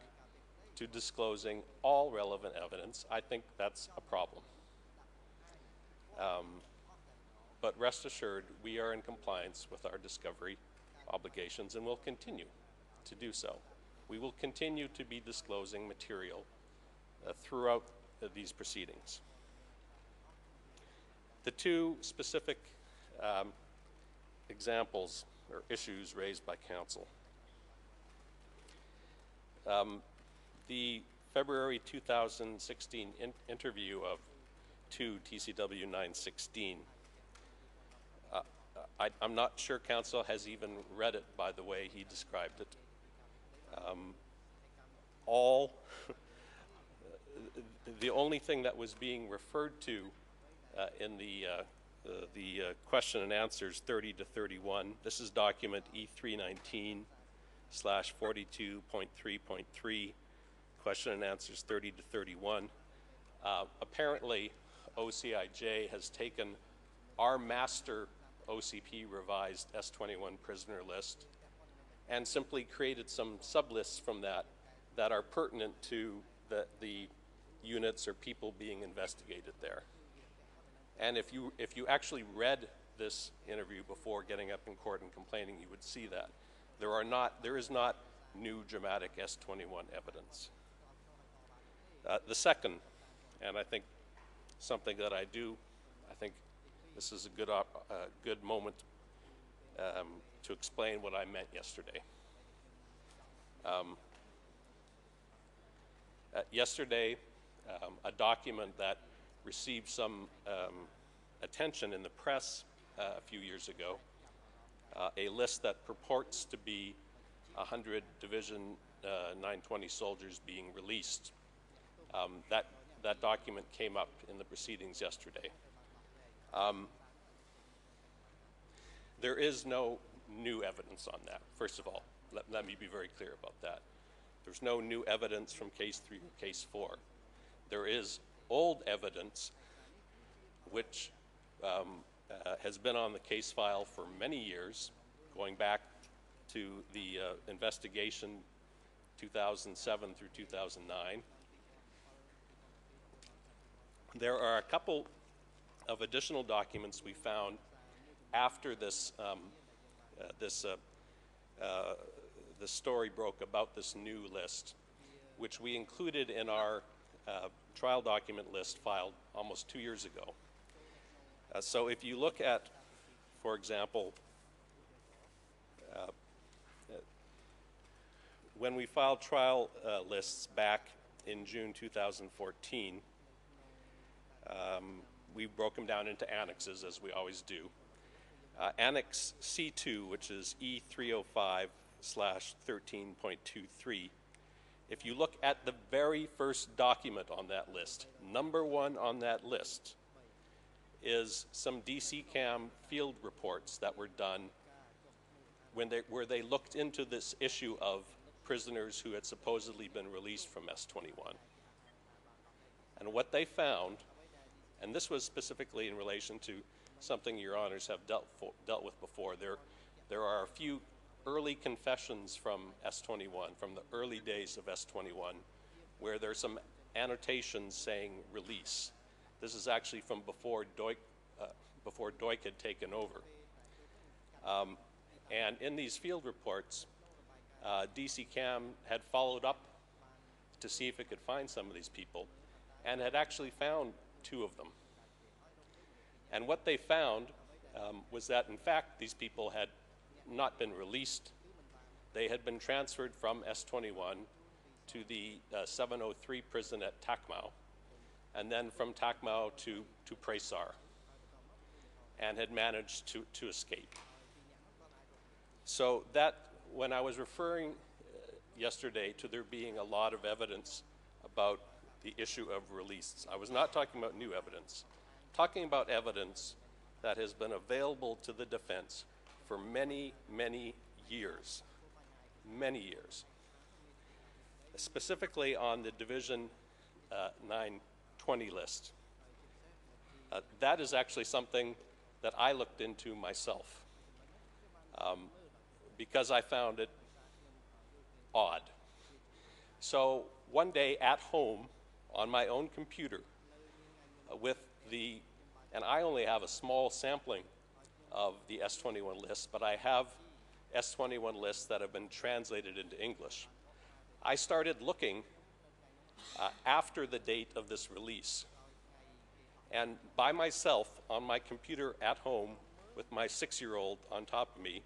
to disclosing all relevant evidence, I think that's a problem. But rest assured, we are in compliance with our discovery obligations and will continue to do so. We will continue to be disclosing material throughout these proceedings. The two specific examples or issues raised by counsel. The February 2016 interview of 2 TCW 916. I'm not sure counsel has even read it by the way he described it. The only thing that was being referred to in the question and answers 30 to 31, this is document E319/42.3.3, question and answers 30 to 31. Apparently, OCIJ has taken our master OCP revised S21 prisoner list and simply created some sublists from that that are pertinent to the units or people being investigated there. And if you actually read this interview before getting up in court and complaining, you would see that there is not new dramatic S21 evidence. The second, and I think something that I think this is a good moment to explain what I meant yesterday. Yesterday, a document that received some attention in the press a few years ago, a list that purports to be 100 Division 920 soldiers being released. That document came up in the proceedings yesterday. There is no new evidence on that, first of all. Let me be very clear about that. There's no new evidence from case 3 or case 4. There is old evidence which has been on the case file for many years, going back to the investigation 2007 through 2009. There are a couple of additional documents we found after this the story broke about this new list, which we included in our trial document list filed almost 2 years ago. So if you look at, for example, when we filed trial lists back in June 2014, we broke them down into annexes, as we always do. Annex C2, which is E305/13.23, if you look at the very first document on that list, number 1 on that list is some DCCAM field reports that were done where they looked into this issue of prisoners who had supposedly been released from S21. And what they found, and this was specifically in relation to something your honors have dealt with before, there are a few early confessions from S21, from the early days of S21, where there's some annotations saying release. This is actually from before Doik had taken over. And in these field reports, DCCAM had followed up to see if it could find some of these people, and had actually found 2 of them. And what they found was that, in fact, these people had not been released. They had been transferred from S21 to the 703 prison at Takmau, and then from Takmau to Presar, and had managed to escape. So that, when I was referring yesterday to there being a lot of evidence about the issue of release, I was not talking about new evidence, talking about evidence that has been available to the defense for many, many years. Many years. Specifically on the Division 920 list. That is actually something that I looked into myself because I found it odd. So one day at home on my own computer and I only have a small sampling of the S21 list, but I have S21 lists that have been translated into English. I started looking after the date of this release. And by myself, on my computer at home, with my 6-year-old on top of me,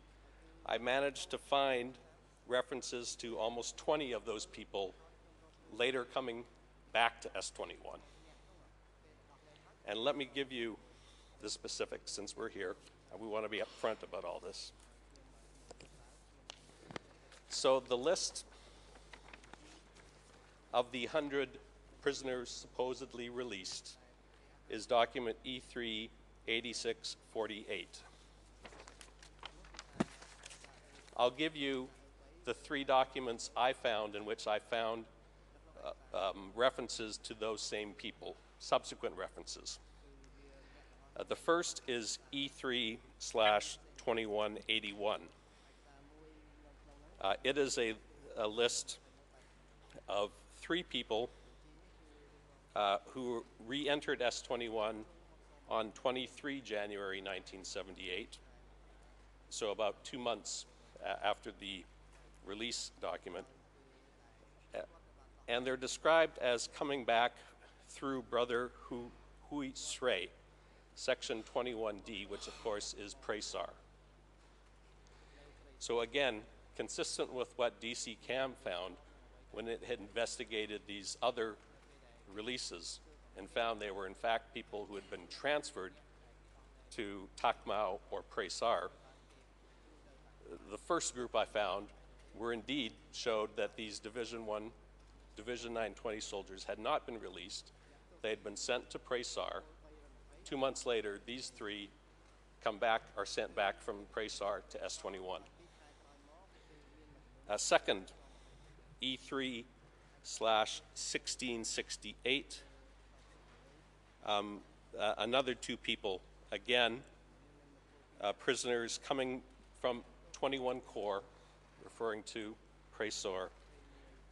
I managed to find references to almost 20 of those people later coming back to S21. And let me give you the specifics since we're here, and we want to be upfront about all this. So the list of the 100 prisoners supposedly released is document E3 8648. I'll give you the 3 documents I found in which I found references to those same people, subsequent references. The first is E3/2181. It is a list of 3 people who re-entered S21 on 23 January 1978, so about 2 months after the release document. And they're described as coming back through Brother Hui Srey, Section 21D, which of course is Presar. So again, consistent with what DC Cam found when it had investigated these other releases and found they were in fact people who had been transferred to Takmau or Presar. The first group I found were indeed showed that these Division 920 soldiers had not been released. They had been sent to Presar. 2 months later, these 3 come back, are sent back from Presar to S21. Second, E3/1668. Another 2 people, again, prisoners coming from 21 Corps, referring to Presar,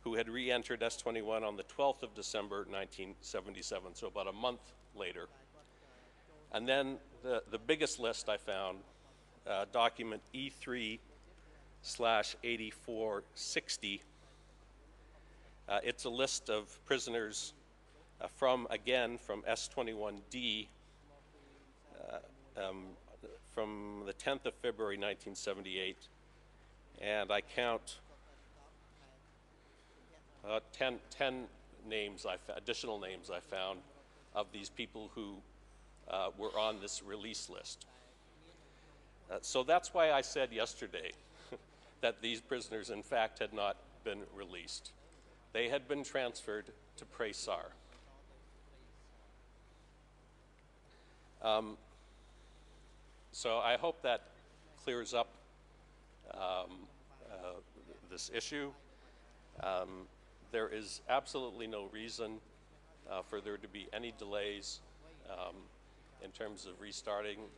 who had re-entered S21 on the 12th of December 1977, so about a month later. And then the biggest list I found, document E3/8460. It's a list of prisoners from S21D from the 10th of February 1978, and I count 10 names, additional names I found of these people who were on this release list. So that's why I said yesterday that these prisoners in fact had not been released. They had been transferred to Presar. So I hope that clears up this issue. There is absolutely no reason for there to be any delays in terms of starting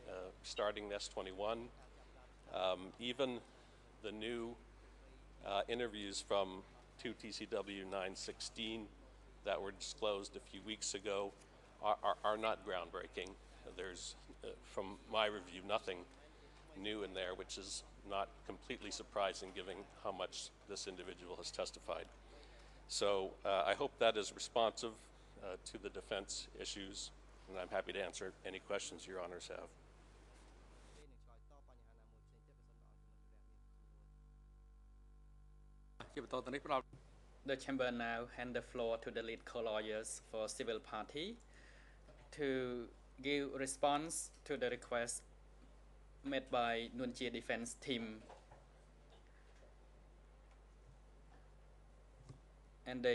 S21. Even the new interviews from 2 TCW 916 that were disclosed a few weeks ago are not groundbreaking. There's, from my review, nothing new in there, which is not completely surprising given how much this individual has testified. So I hope that is responsive to the defense issues, and I'm happy to answer any questions your honors have. The chamber now hand the floor to the lead co-lawyers for civil party to give response to the request made by Nuon Chea defense team. And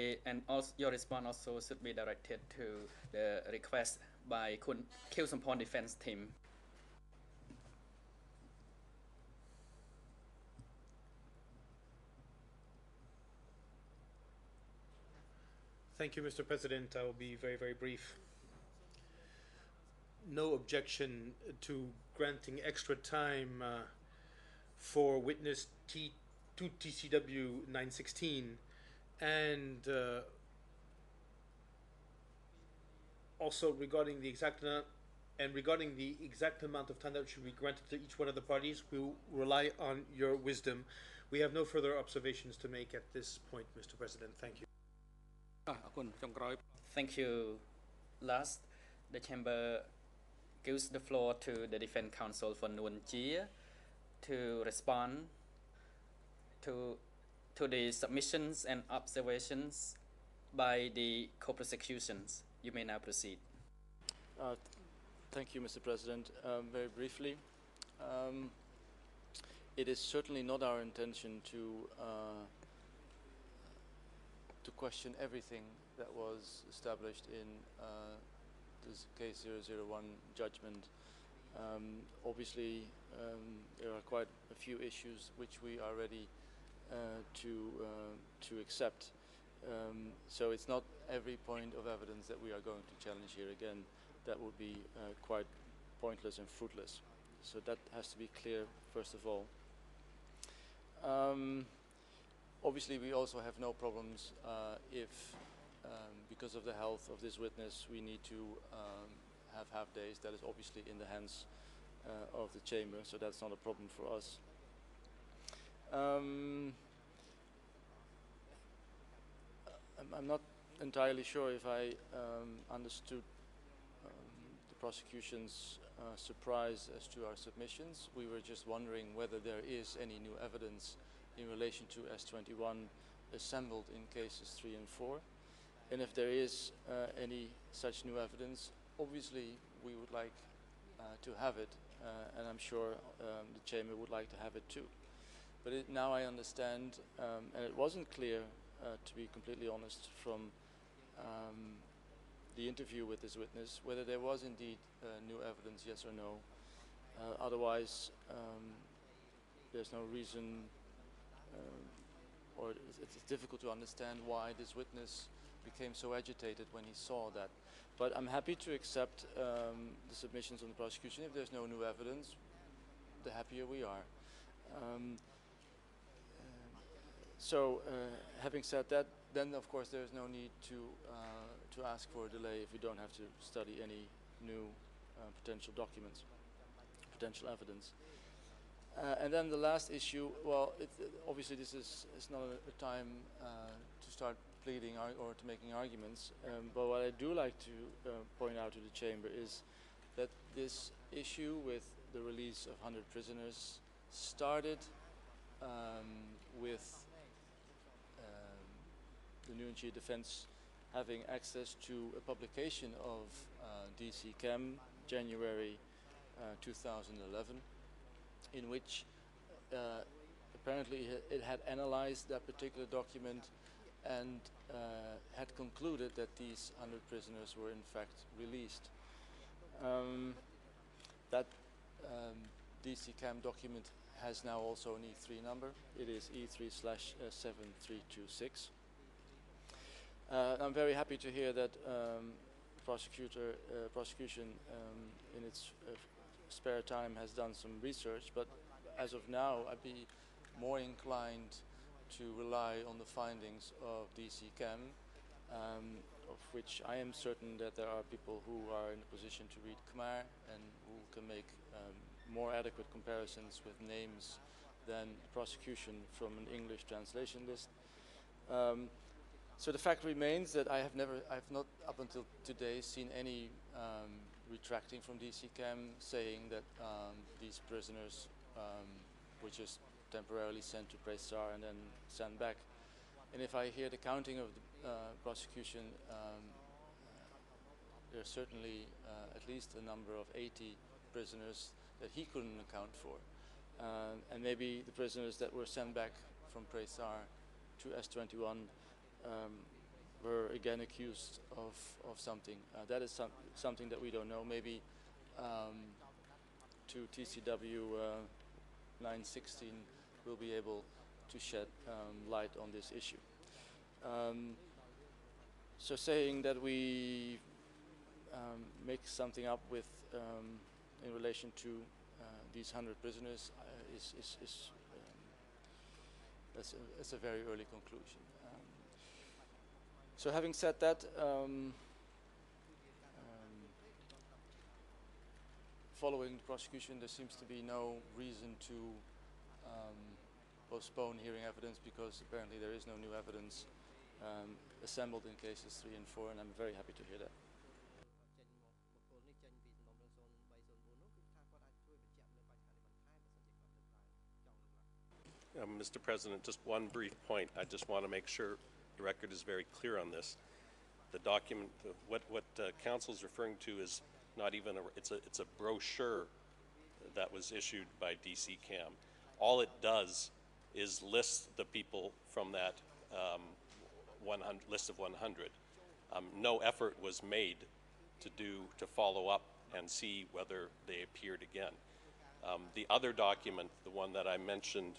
also your response also should be directed to the request by Khieu Samphan defense team. Thank you, Mr. President. I will be very, very brief. No objection to granting extra time for witness T2 TCW 916 and also regarding the exact amount of time that should be granted to each one of the parties. We will rely on your wisdom. We have no further observations to make at this point, Mr. President. Thank you. Thank you. Last, the chamber gives the floor to the defense counsel for Nuon Chea to respond to the submissions and observations by the co-prosecutions. You may now proceed. Thank you, Mr. President. Very briefly, it is certainly not our intention to question everything that was established in this case 001 judgment. Obviously, there are quite a few issues which we are ready to accept. So it's not every point of evidence that we are going to challenge here again. That would be quite pointless and fruitless. So that has to be clear, first of all. Obviously, we also have no problems if, because of the health of this witness, we need to have half days. That is obviously in the hands of the chamber, so that's not a problem for us. I'm not entirely sure if I understood the prosecution's surprise as to our submissions. We were just wondering whether there is any new evidence in relation to S21 assembled in cases 3 and 4. And if there is any such new evidence, obviously we would like to have it, and I'm sure the chamber would like to have it too. But now I understand, and it wasn't clear, to be completely honest, from the interview with this witness, whether there was indeed new evidence, yes or no. Otherwise, there's no reason, or it's difficult to understand why this witness became so agitated when he saw that. But I'm happy to accept the submissions on the prosecution. If there's no new evidence, the happier we are. Having said that, then of course there's no need to ask for a delay if we don't have to study any new potential documents, potential evidence. And then the last issue, well, obviously this is not a time to start pleading or to making arguments, but what I do like to point out to the chamber is that this issue with the release of 100 prisoners started with the Nuentje defense having access to a publication of DC Chem, January 2011, in which apparently it had analyzed that particular document and had concluded that these 100 prisoners were in fact released. That DC Chem document has now also an E3 number. It is E3/7326. I'm very happy to hear that prosecution in its spare time has done some research, but as of now I'd be more inclined to rely on the findings of DC Chem, of which I am certain that there are people who are in a position to read Khmer and who can make more adequate comparisons with names than prosecution from an English translation list. So the fact remains that I've not up until today seen any retracting from DC Chem saying that these prisoners were just temporarily sent to Presar and then sent back. And if I hear the counting of the prosecution, there's certainly at least a number of 80 prisoners that he couldn't account for. And maybe the prisoners that were sent back from Presar to S21 were again accused of something. That is something that we don't know. Maybe to TCW 916 will be able to shed light on this issue. So saying that we make something up with in relation to these 100 prisoners that's a very early conclusion. So having said that, following the prosecution, there seems to be no reason to postpone hearing evidence, because apparently there is no new evidence assembled in cases 3 and 4, and I'm very happy to hear that. Mr. President, just one brief point. I just want to make sure the record is very clear on this. The document, what council is referring to is not even it's a brochure that was issued by DC Cam. All it does is list the people from that 100 list of 100. No effort was made to follow up and see whether they appeared again. The other document, the one that I mentioned,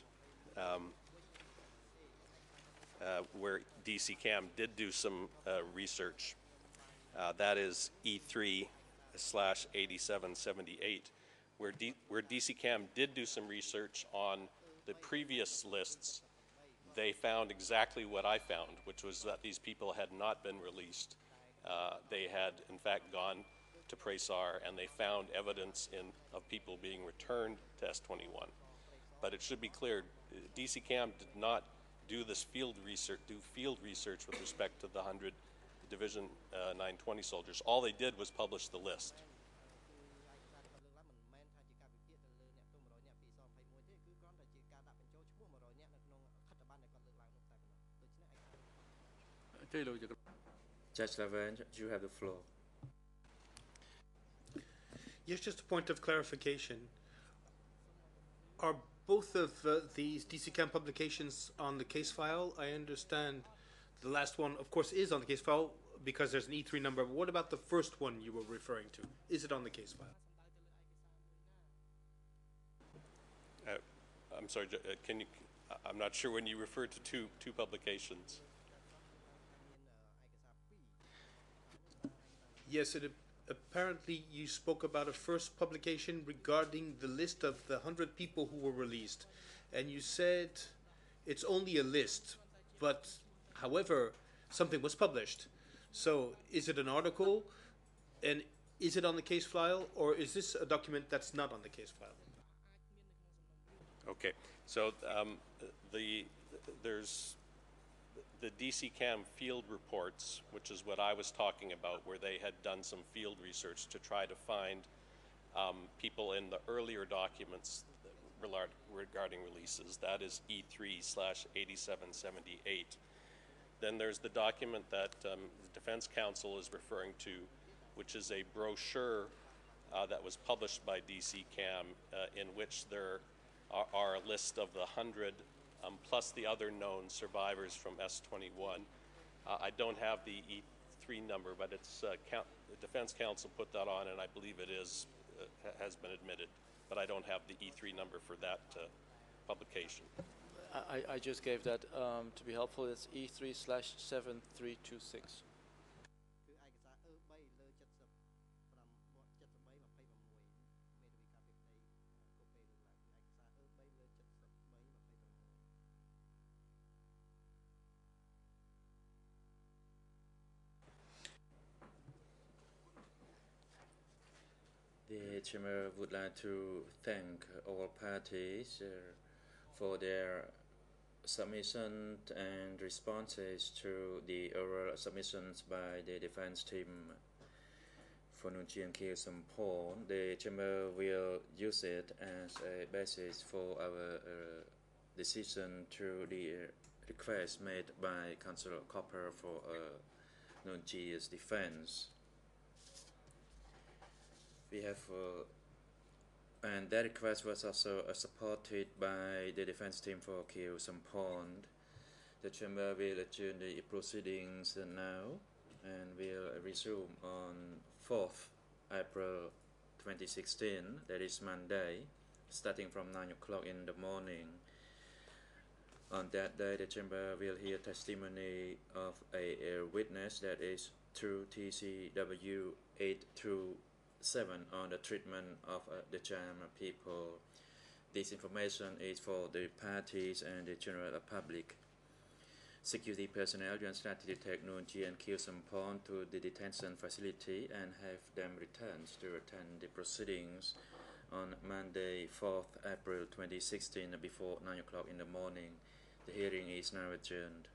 where DC Cam did do some research, that is E3/8778, where DC Cam did do some research on the previous lists. They found exactly what I found, which was that these people had not been released. They had, in fact, gone to Presar, and they found evidence of people being returned to S21. But it should be clear, DC Cam did not do field research with respect to the 100 Division 920 soldiers. All they did was publish the list. Judge Laverne, you have the floor. Yes, just a point of clarification. Are both of these DC Cam publications on the case file? I understand the last one, of course, is on the case file because there's an E3 number. But what about the first one you were referring to? Is it on the case file? I'm sorry, can you? I'm not sure when you refer to two publications. Yes, apparently you spoke about a first publication regarding the list of the 100 people who were released, and you said it's only a list, but however, something was published. So is it an article, and is it on the case file, or is this a document that's not on the case file? Okay, so there's the DC Cam field reports, which is what I was talking about, where they had done some field research to try to find people in the earlier documents regarding releases. That is E3/8778. Then there's the document that the Defense Council is referring to, which is a brochure that was published by DC Cam, in which there are a list of the 100 plus the other known survivors from S21. I don't have the E3 number, but it's the Defense Council put that on, and I believe it has been admitted, but I don't have the E3 number for that publication. I just gave that to be helpful. It's E3/7326. The Chamber would like to thank all parties for their submission and responses to the oral submissions by the defense team for Nuon Chea and Khieu Samphan. The Chamber will use it as a basis for our decision to the request made by Councillor Copper for Nuon Chea's defense. We have, and that request was also supported by the defense team for Khieu Samphan. The Chamber will adjourn the proceedings now and will resume on 4th April 2016, that is Monday, starting from 9 o'clock in the morning. On that day, the Chamber will hear testimony of a witness, that is through TCW 8-7 on the treatment of the Cham people. This information is for the parties and the general public. Security personnel will start to take Nuon Chea and Khieu Samphan to the detention facility and have them returned to attend the proceedings on Monday, 4th April 2016 before 9 o'clock in the morning. The hearing is now adjourned.